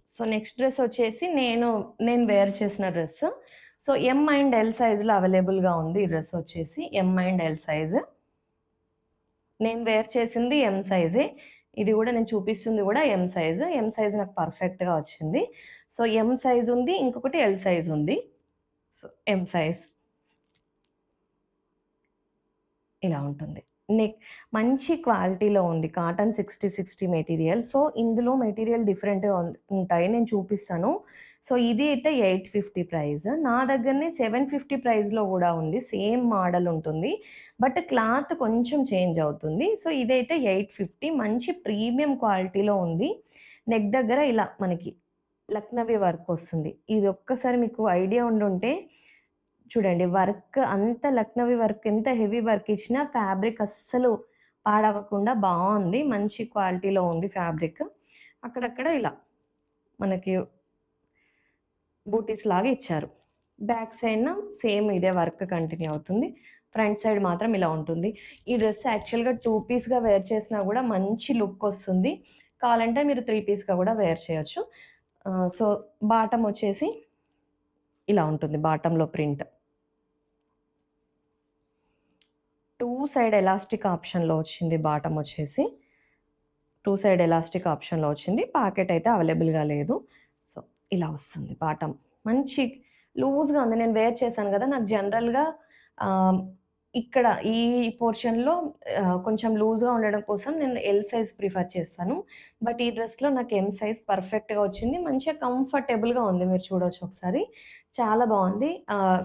So, next dress వచ్చేసి నేను వేర్ చేసిన dress. So, M and L సైజ్‌లో అవైలబుల్‌గా ఉంది ఈ డ్రెస్ వచ్చేసి. M and L size. నేను వేర్ చేసింది ఎం సైజే. ఇది గూడా నేను చూపిస్తుంది గూడా ఎం సైజ్. ఎం సైజ్ నాకు పర్ఫెక్ట్‌గా వచ్చింది. సో, ఎం సైజ్ ఉంది. ఇంకొకటి ఎల్ సైజ్ ఉంది. So, M size. ఇలా ఉంటుంది. నెక్ మంచి క్వాలిటీలో ఉంది. Cotton 60 material. సో, ఇందులో మెటీరియల్ డిఫరెంట్‌గా ఉంటాయి. నేను చూపిస్తాను. సో, ఇది అయితే 850 ప్రైస్. నా దగ్గరనే 750 ప్రైస్‌లో గూడా ఉంది. సేమ్ మోడల్ ఉంటుంది. బట్ క్లాత్ కొంచెం చేంజ్ అవుతుంది. సో, ఇదైతే 850 మంచి ప్రీమియం క్వాలిటీలో ఉంది. నెక్ దగ్గర ఇలా మనకి లక్నవీ వర్క్ వస్తుంది. ఇది ఒక్కసారి మీకు ఐడియా ఉండుంటే చూడండి వర్క్ అంత లక్నవి వర్క్ ఎంత హెవీ వర్క్ ఇచ్చినా ఫ్యాబ్రిక్ అస్సలు పాడవకుండా బావుంది. మంచి క్వాలిటీలో ఉంది ఫ్యాబ్రిక్. అక్కడక్కడ ఇలా మనకి బూటీస్ లాగా ఇచ్చారు. బ్యాక్ సైడ్‌న సేమ్ ఇదే వర్క్ కంటిన్యూ అవుతుంది. ఫ్రంట్ సైడ్ మాత్రం ఇలా ఉంటుంది. ఈ డ్రెస్ యాక్చువల్‌గా 2 పీస్‌గా వేర్ చేసినా గూడా మంచి లుక్ ఒస్తుంది. కావాలంటే మీరు 3 పీస్‌గా గూడా వేర్ చేయొచ్చు. సో, బాటమ్ వచ్చేసి ఇలా ఉంటుంది. బాటమ్‌లో ప్రింట్. 2 సైడ్ ఎలాస్టిక్ ఆప్షన్‌లో వచ్చింది బాటమ్ వచ్చేసి. 2 సైడ్ ఎలాస్టిక్ ఆప్షన్‌లో వచ్చింది. పాకెట్ అయితే అవైలబుల్‌గా లేదు. సో, ఇలా వస్తుంది బాటమ్. మంచి లూజ్‌గా ఉంది. నేను వేర్ చేశాను గదా! నాకు జనరల్‌గా ఆహ్, ఇక్కడ ఈ పోర్షన్‌లో కొంచెం లూజ్‌గా ఉండడం కోసం నేను ఎల్ సైజ్ ప్రిఫర్ చేస్తాను. బట్ ఈ డ్రెస్‌లో నాకు ఎమ్ సైజ్ పర్ఫెక్ట్‌గా వచ్చింది. మంచిగా కంఫర్టబుల్‌గా ఉంది. మీరు చూడొచ్చు ఒకసారి. చాలా బావుంది.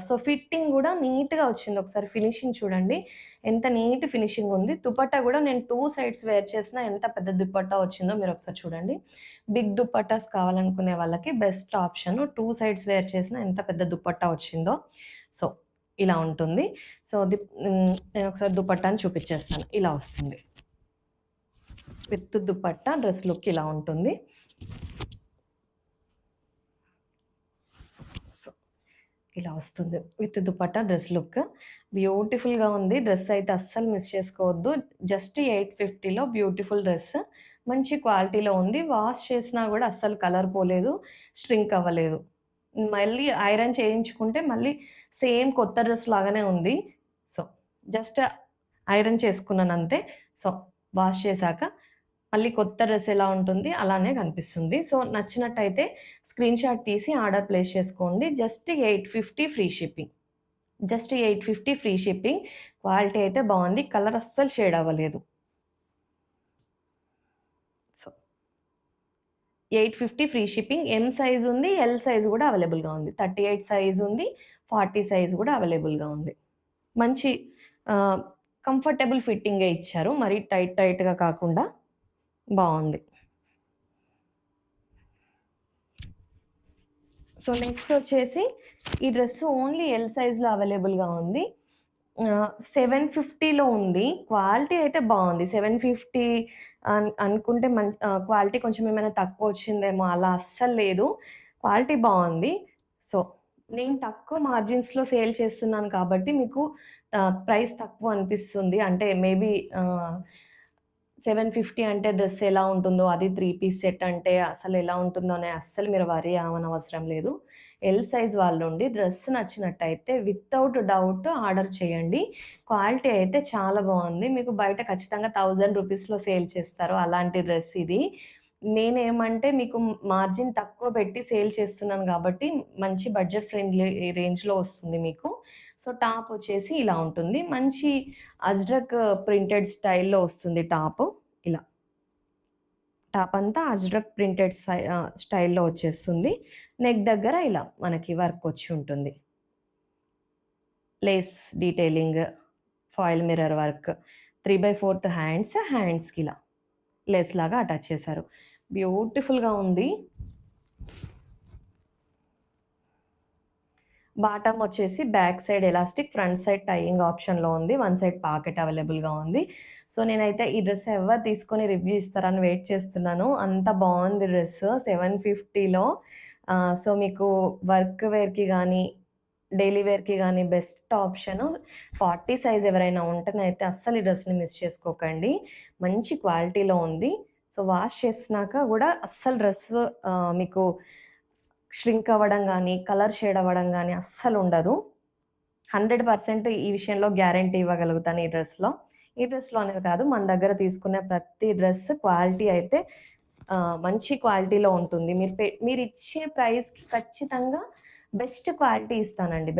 సో, ఫిట్టింగ్ గూడా నీట్‌గా వచ్చింది. ఒకసారి ఫినిషింగ్ చూడండి. ఎంత నీట్ ఫినిషింగ్ ఉంది. దుపట్టా గూడా నేను 2 సైడ్స్ వేర్ చేసినా ఎంత పెద్ద దుపట్టా వచ్చిందో మీరొకసారి చూడండి. బిగ్ దుపట్టాస్ కావాలనుకునే వాళ్ళకి బెస్ట్ ఆప్షన్. 2 సైడ్స్ వేర్ చేసినా ఎంత పెద్ద దుపట్టా వచ్చిందో. సో, ఇలా ఉంటుంది. సో, నేనొకసారి దుపట్టాని చూపిచ్చేస్తాను. ఇలా వస్తుంది. విత్ దుపట్టా డ్రెస్ లుక్ ఇలా ఉంటుంది. సో, ఇలా వస్తుంది. With dupatta dress look. బ్యూటిఫుల్‌గా ఉంది. డ్రెస్ అయితే అస్సలు మిస్ చేసుకోవద్దు. జస్ట్ 850లో బ్యూటిఫుల్ డ్రెస్. మంచి క్వాలిటీలో ఉంది. వాష్ చేసినా గూడా అస్సలు కలర్ పోలేదు. స్ట్రింక్ అవ్వలేదు. మళ్ళీ ఐరన్ చేయించుకుంటే మళ్ళీ సేమ్ కొత్త డ్రెస్ లాగానే ఉంది. సో, జస్ట్ ఐరన్ చేసుకున్నానంతే. సో, వాష్ చేశాక మళ్ళీ కొత్త డ్రెస్ ఎలా ఉంటుంది అలానే కనిపిస్తుంది. సో, నచ్చినట్టయితే స్క్రీన్‌షాట్ తీసి ఆర్డర్ ప్లేస్ చేసుకోండి. Just 850 free shipping. Just 850 free shipping. Quality అయితే బావుంది. కలర్ అస్సలు షేడ్ అవ్వలేదు. So, 850 free shipping. M size ఉంది. ఎల్ సైజ్ గూడా అవైలబుల్‌గా ఉంది. 38 సైజ్ ఉంది. 40 సైజ్ గూడా అవైలబుల్‌గా ఉంది. మంచి ఆహ్, కంఫర్టబుల్ ఫిట్టింగే ఇచ్చారు. మరీ టైట్ టైట్‌గా కాకుండా బావుంది. సో, నెక్స్ట్ వచ్చేసి ఈ డ్రెస్ ఓన్లీ ఎల్ సైజ్‌లో అవైలబుల్‌గా ఉంది. 750లో ఉంది. క్వాలిటీ అయితే బావుంది. 750 అనుకుంటే క్వాలిటీ కొంచెం ఏమైనా తక్కువొచ్చిందేమో అలా అస్సలు లేదు. క్వాలిటీ బావుంది. సో, నేను తక్కువ మార్జిన్స్‌లో సేల్ చేస్తున్నాను కాబట్టి మీకు ప్రైస్ తక్కువ అనిపిస్తుంది. అంటే మేబీ 750 అంటే డ్రెస్ ఎలా ఉంటుందో, అది 3 పీస్ సెట్ అంటే అసలెలా ఉంటుందో అని అస్సలు మీరు వరీ అవ్వనవసరం లేదు. ఎల్ సైజ్ వాళ్ళుండి డ్రెస్ నచ్చినట్టయితే వితౌట్ డౌట్ ఆర్డర్ చేయండి. క్వాలిటీ అయితే చాలా బావుంది. మీకు బయట ఖచ్చితంగా 1000 రూపీస్‌లో సేల్ చేస్తారు. అలాంటి డ్రెస్ ఇది. నేనేమంటే మీకు మార్జిన్ తక్కువ పెట్టి సేల్ చేస్తున్నాను గాబట్టి మంచి బడ్జెట్ ఫ్రెండ్లీ రేంజ్‌లో వస్తుంది మీకు. సో, టాప్ వచ్చేసి ఇలా ఉంటుంది. మంచి అజ్రక్ ప్రింటెడ్ స్టైల్‌లో వస్తుంది టాపు. ఇలా. టాప్ అంతా అజ్రక్ ప్రింటెడ్ స్టైల్‌లో వచ్చేస్తుంది. నెక్ దగ్గర ఇలా మనకి వర్క్ వచ్చి ఉంటుంది. Lace detailing, foil mirror work, 3/4 హ్యాండ్స్‌కిలా లేస్ లాగా అటాచ్ చేశారు. బ్యూటిఫుల్‌గా ఉంది. బాటమ్ వచ్చేసి back side elastic, front side tying ఆప్షన్‌లో ఉంది. వన్ సైడ్ పాకెట్ అవైలబుల్‌గా ఉంది. సో, నేనైతే ఈ డ్రెస్ ఎవరు తీసుకొని రివ్యూ ఇస్తారని వెయిట్ చేస్తున్నాను. అంత బావుంది డ్రెస్ 750లో. సో, మీకు వర్క్ వేర్‌కి గానీ, డైలీ వేర్‌కి గానీ బెస్ట్ ఆప్షను. 40 సైజ్ ఎవరైనా ఉంటేనైతే అస్సలు ఈ డ్రెస్‌ని మిస్ చేసుకోకండి. మంచి క్వాలిటీలో ఉంది. సో, వాష్ చేసినాక గూడా అస్సలు డ్రెస్ మీకు ష్రింక్ అవ్వడం గానీ, కలర్ షేడ్ అవ్వడం గానీ అస్సలుండదు. 100% ఈ విషయంలో గ్యారంటీ ఇవ్వగలుగుతాను ఈ డ్రెస్‌లో. ఈ డ్రెస్‌లో అనేది కాదు, మన దగ్గర తీసుకునే ప్రతి డ్రెస్ క్వాలిటీ అయితే మంచి క్వాలిటీలో ఉంటుంది. మీరిచ్చే ప్రైస్‌కి ఖచ్చితంగా బెస్ట్ క్వాలిటీ ఇస్తానండి.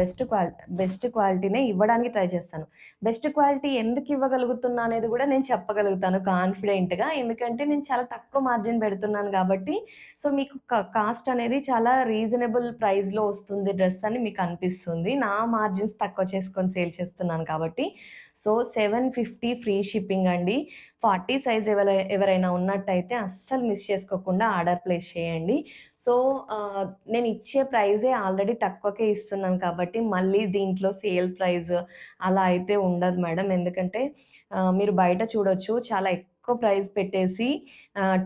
బెస్ట్ క్వాలిటీనే ఇవ్వడానికి ట్రై చేస్తాను. బెస్ట్ క్వాలిటీ ఎందుకు ఇవ్వగలుగుతున్నా అనేది గూడా నేను చెప్పగలుగుతాను కాన్ఫిడెంట్‌గా. ఎందుకంటే నేను చాలా తక్కువ మార్జిన్ పెడుతున్నాను గాబట్టి, సో, మీకు కాస్ట్ అనేది చాలా రీజనబుల్ ప్రైస్‌లో వస్తుంది డ్రెస్ అని మీకనిపిస్తుంది. నా మార్జిన్స్ తక్కువ చేసుకొని సేల్ చేస్తున్నాను కాబట్టి. సో, 750 ఫ్రీ షిప్పింగ్ అండి. 40 సైజ్ ఎవరైనా ఉన్నట్టయితే అస్సలు మిస్ చేసుకోకుండా ఆర్డర్ ప్లేస్ చేయండి. సో, నేనిచ్చే ప్రైజే ఆల్రెడీ తక్కువకే ఇస్తున్నాను కాబట్టి, మళ్ళీ దీంట్లో సేల్ ప్రైజ్ అలా అయితే ఉండదు మేడం. ఎందుకంటే మీరు బయట చూడొచ్చు చాలా ఎక్కువ ప్రైస్ పెట్టేసి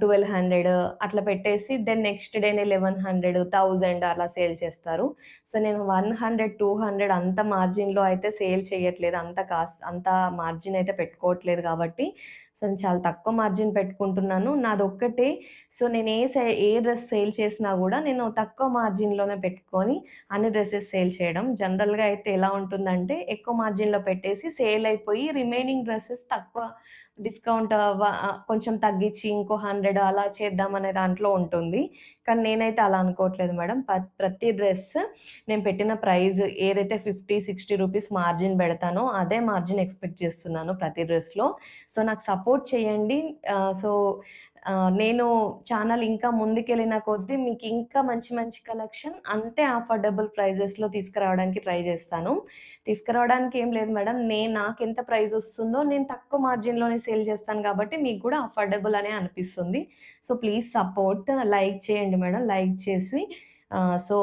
1200 అట్లా పెట్టేసి దెన్ నెక్స్ట్ డేనే 1100, 1000 అలా సేల్ చేస్తారు. సో, నేను 100, 200 అంత మార్జిన్‌లో అయితే సేల్ చేయట్లేదు. అంత మార్జిన్ అయితే పెట్టుకోవట్లేదు కాబట్టి, సో, నేను చాలా తక్కువ మార్జిన్ పెట్టుకుంటున్నాను. నాదొక్కటే సో, నేను ఏ డ్రెస్ సేల్ చేసినా గూడా నేను తక్కువ మార్జిన్‌లోనే పెట్టుకొని అన్ని డ్రెసెస్ సేల్ చేయడం. జనరల్‌గా అయితే ఎలా ఉంటుందంటే, ఎక్కువ మార్జిన్‌లో పెట్టేసి సేల్ అయిపోయి రిమైనింగ్ డ్రెసెస్ తక్కువ డిస్కౌంట్ కొంచెం తగ్గించి ఇంకో 100 అలా చేద్దామనే దాంట్లో ఉంటుంది. కానీ నేనైతే అలా అనుకోవట్లేదు మేడం. ప్రతి డ్రెస్ నేను పెట్టిన ప్రైస్ ఏదైతే 50, 60 రూపీస్ మార్జిన్ పెడతానో అదే మార్జిన్ ఎక్స్‌పెక్ట్ చేస్తున్నాను ప్రతి డ్రెస్‌లో. సో, నాకు సపోర్ట్ చేయండి. సో, నేను ఛానల్ ఇంకా ముందుకెళ్ళిన కొద్దీ మీకు ఇంకా మంచి మంచి కలెక్షన్ అంతే అఫోర్డబుల్ ప్రైజెస్‌లో తీసుకురావడానికి ట్రై చేస్తాను. తీసుకురావడానికి ఏం లేదు మేడం. నాకెంత ప్రైస్ వస్తుందో నేను తక్కువ మార్జిన్‌లోనే సేల్ చేస్తాను కాబట్టి మీకు కూడా అఫోర్డబుల్ అనే అనిపిస్తుంది. So, please support. లైక్ చేయండి మేడం. లైక్ చేసి సో,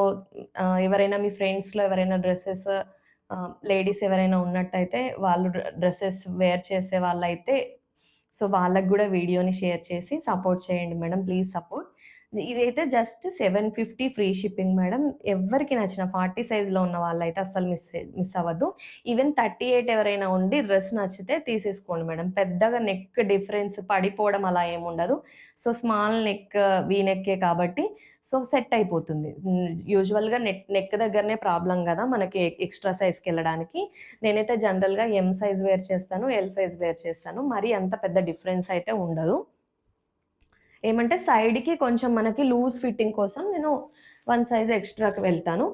ఎవరైనా మీ ఫ్రెండ్స్‌లో ఎవరైనా లేడీస్ ఎవరైనా ఉన్నట్టయితే వాళ్ళు డ్రెసెస్ వేర్ చేసే వాళ్ళైతే సో, వాళ్ళకి గూడా వీడియోని షేర్ చేసి సపోర్ట్ చేయండి మేడం. Please support. ఇదైతే జస్ట్ 750 ఫ్రీ షిప్పింగ్ మేడం. ఎవ్వరికి నచ్చిన 40 సైజ్‌లో ఉన్న వాళ్ళైతే అస్సలు మిస్ అవ్వద్దు. ఈవెన్ 38 ఎవరైనా ఉండి డ్రెస్ నచ్చితే తీసేసుకోండి మేడం. పెద్దగా నెక్ డిఫరెన్స్ పడిపోవడం అలా ఏముండదు. సో, స్మాల్ నెక్, వీ నెక్కే కాబట్టి సో, సెట్ అయిపోతుంది. యూజువల్‌గా నెక్ దగ్గరనే ప్రాబ్లమ్ గదా! మనకి ఎక్స్‌ట్రా సైజ్‌కెళ్ళడానికి. నేనైతే జనరల్‌గా ఎం సైజ్ వేర్ చేస్తాను. ఎల్ సైజ్ వేర్ చేస్తాను. మరీ అంత పెద్ద డిఫరెన్స్ అయితే ఉండదు. ఏమంటే సైడ్‌కి కొంచెం మనకి లూజ్ ఫిట్టింగ్ కోసం నేను 1 సైజ్ ఎక్స్‌ట్రాకి వెళ్తాను.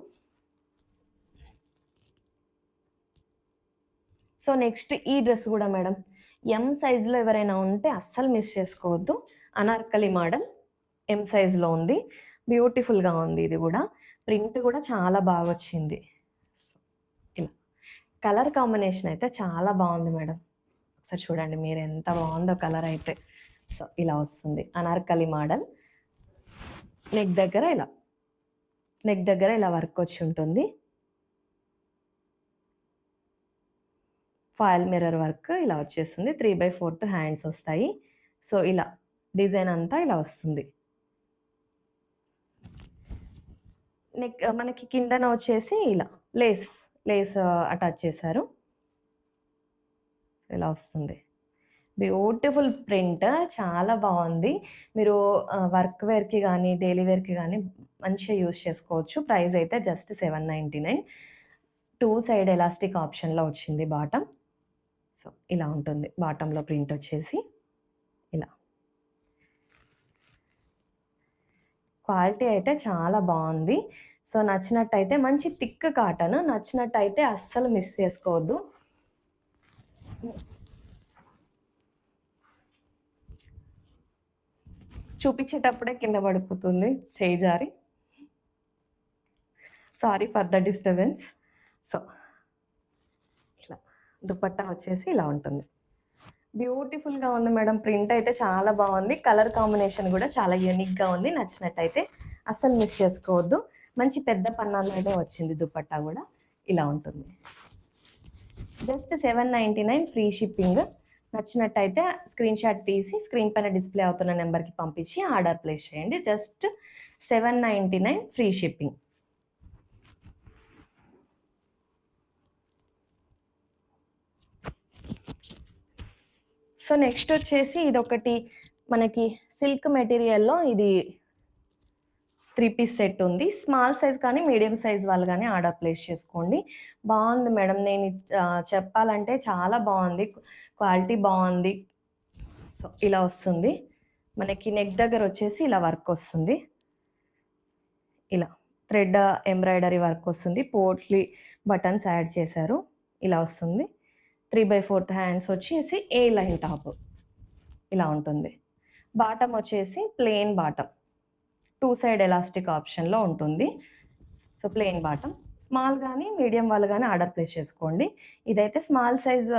సో, నెక్స్ట్ ఈ డ్రెస్ గూడా మేడం. ఎం సైజ్‌లో ఎవరైనా ఉంటే అస్సలు మిస్ చేసుకోవద్దు. అనార్కలి మోడల్ ఎం సైజ్‌లో ఉంది. బ్యూటిఫుల్‌గా ఉంది ఇది గూడా. ప్రింట్ గూడా చాలా బాగొచ్చింది. ఇలా. కలర్ కాంబినేషన్ అయితే చాలా బావుంది మేడం. ఒకసారి చూడండి మీరెంత బావుందో కలర్ అయితే. సో, ఇలా వస్తుంది. అనార్కలి మోడల్. నెక్ దగ్గర ఇలా. నెక్ దగ్గర ఇలా వర్క్ వచ్చుంటుంది. ఫాయిల్ మిర్రర్ వర్క్ ఇలా వచ్చేస్తుంది. 3/4 హ్యాండ్స్ వస్తాయి. సో, ఇలా డిజైన్ అంతా ఇలా వస్తుంది. మనకి కిందన వచ్చేసి ఇలా లేస్, లేస్ అటాచ్ చేశారు. ఇలా వస్తుంది. బ్యూటిఫుల్ ప్రింట్ చాలా బావుంది. మీరు వర్క్ వేర్‌కి గానీ, డైలీ వేర్‌కి గానీ మంచిగా యూజ్ చేసుకోవచ్చు. ప్రైస్ అయితే జస్ట్ 799. 2 సైడ్ ఎలాస్టిక్ ఆప్షన్‌లో వచ్చింది బాటమ్. సో, ఇలా ఉంటుంది. బాటమ్‌లో ప్రింట్ వచ్చేసి ఇలా. క్వాలిటీ అయితే చాలా బావుంది. సో, నచ్చినట్టయితే మంచి థిక్ కాటన్. నచ్చినట్టయితే అస్సలు మిస్ చేసుకోవద్దు. చూపించేటప్పుడే కింద పడిపోతుంది చెయ్యి జారి. Sorry for the disturbance. So, ఇట్లా దుపట్టా వచ్చేసి ఇలా ఉంటుంది. బ్యూటిఫుల్‌గా ఉంది మేడం. ప్రింట్ అయితే చాలా బావుంది. కలర్ కాంబినేషన్ గూడా చాలా యూనిక్‌గా ఉంది. నచ్చినట్టయితే అస్సలు మిస్ చేసుకోవద్దు. మంచి పెద్ద పన్నాల్లోనే వచ్చింది దుపట్టా గూడా. ఇలా ఉంటుంది. Just 799 free shipping. నచ్చినట్టయితే స్క్రీన్‌షాట్ తీసి స్క్రీన్ పైన డిస్‌ప్లే అవుతున్న నంబర్‌కి పంపించి ఆర్డర్ ప్లేస్ చేయండి. Just 799 free shipping. So, next వచ్చేసి ఇదొకటి మనకి సిల్క్ మెటీరియల్‌లో ఇది 3 పీస్ సెట్ ఉంది. స్మాల్ సైజ్ కానీ, మీడియం సైజ్ వాళ్ళు గానీ ఆర్డర్ ప్లేస్ చేసుకోండి. బావుంది మేడం. చెప్పాలంటే చాలా బావుంది. క్వాలిటీ బావుంది. సో, ఇలా వస్తుంది. మనకి నెక్ దగ్గరొచ్చేసి ఇలా వర్క్ వస్తుంది. ఇలా థ్రెడ్ ఎంబ్రాయిడరీ వర్క్ వస్తుంది. పోట్లీ బటన్స్ యాడ్ చేశారు. ఇలా వస్తుంది. 3/4 హ్యాండ్స్ వచ్చేసి ఏ లైన్ టాప్. ఇలా ఉంటుంది. బాటమ్ వచ్చేసి ప్లెయిన్ బాటమ్. 2 సైడ్ ఎలాస్టిక్ ఆప్షన్‌లో ఉంటుంది. So, plain bottom. స్మాల్ గానీ, మీడియం వాళ్ళు గానీ ఆర్డర్ ప్లేస్ చేసుకోండి. ఇదైతే స్మాల్ సైజ్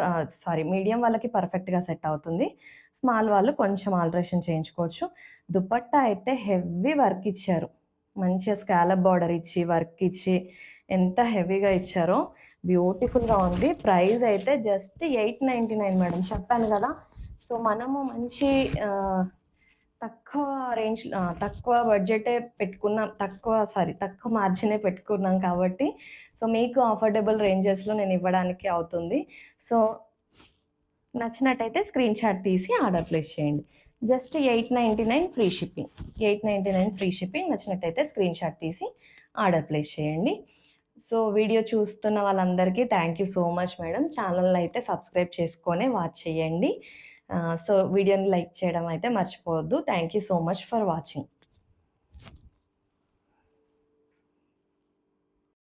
మీడియం వాళ్ళకి పర్ఫెక్ట్‌గా సెట్ అవుతుంది. స్మాల్ వాళ్ళు కొంచెం ఆల్టరేషన్ చేయించుకోవచ్చు. దుపట్టా అయితే హెవీ వర్క్ ఇచ్చారు. మంచిగా స్కాలప్ బార్డర్ ఇచ్చి, వర్క్ ఇచ్చి ఎంత హెవీగా ఇచ్చారో బ్యూటిఫుల్‌గా ఉంది. ప్రైస్ అయితే జస్ట్ 899 మేడం. చెప్పాను గదా! సో, మనము మంచి ఆహ్, తక్కువ తక్కువ బడ్జెటే పెట్టుకున్నాం. తక్కువ మార్జినే పెట్టుకున్నాం కాబట్టి, సో, మీకు అఫోర్డబుల్ రేంజెస్‌లో నేనివ్వడానికి అవుతుంది. సో, నచ్చినట్టయితే స్క్రీన్‌షాట్ తీసి ఆర్డర్ ప్లేస్ చేయండి. Just 899 free shipping. 899 free shipping. నచ్చినట్టయితే స్క్రీన్‌షాట్ తీసి ఆర్డర్ ప్లేస్ చేయండి. సో, వీడియో చూస్తున్న వాళ్ళందరికీ thank you so much madam. ఛానెల్‌ని అయితే సబ్స్క్రైబ్ చేసుకొనే వాచ్ చేయండి. సో, వీడియోని లైక్ చేయడం అయితే మర్చిపోవద్దు. Thank you so much for watching.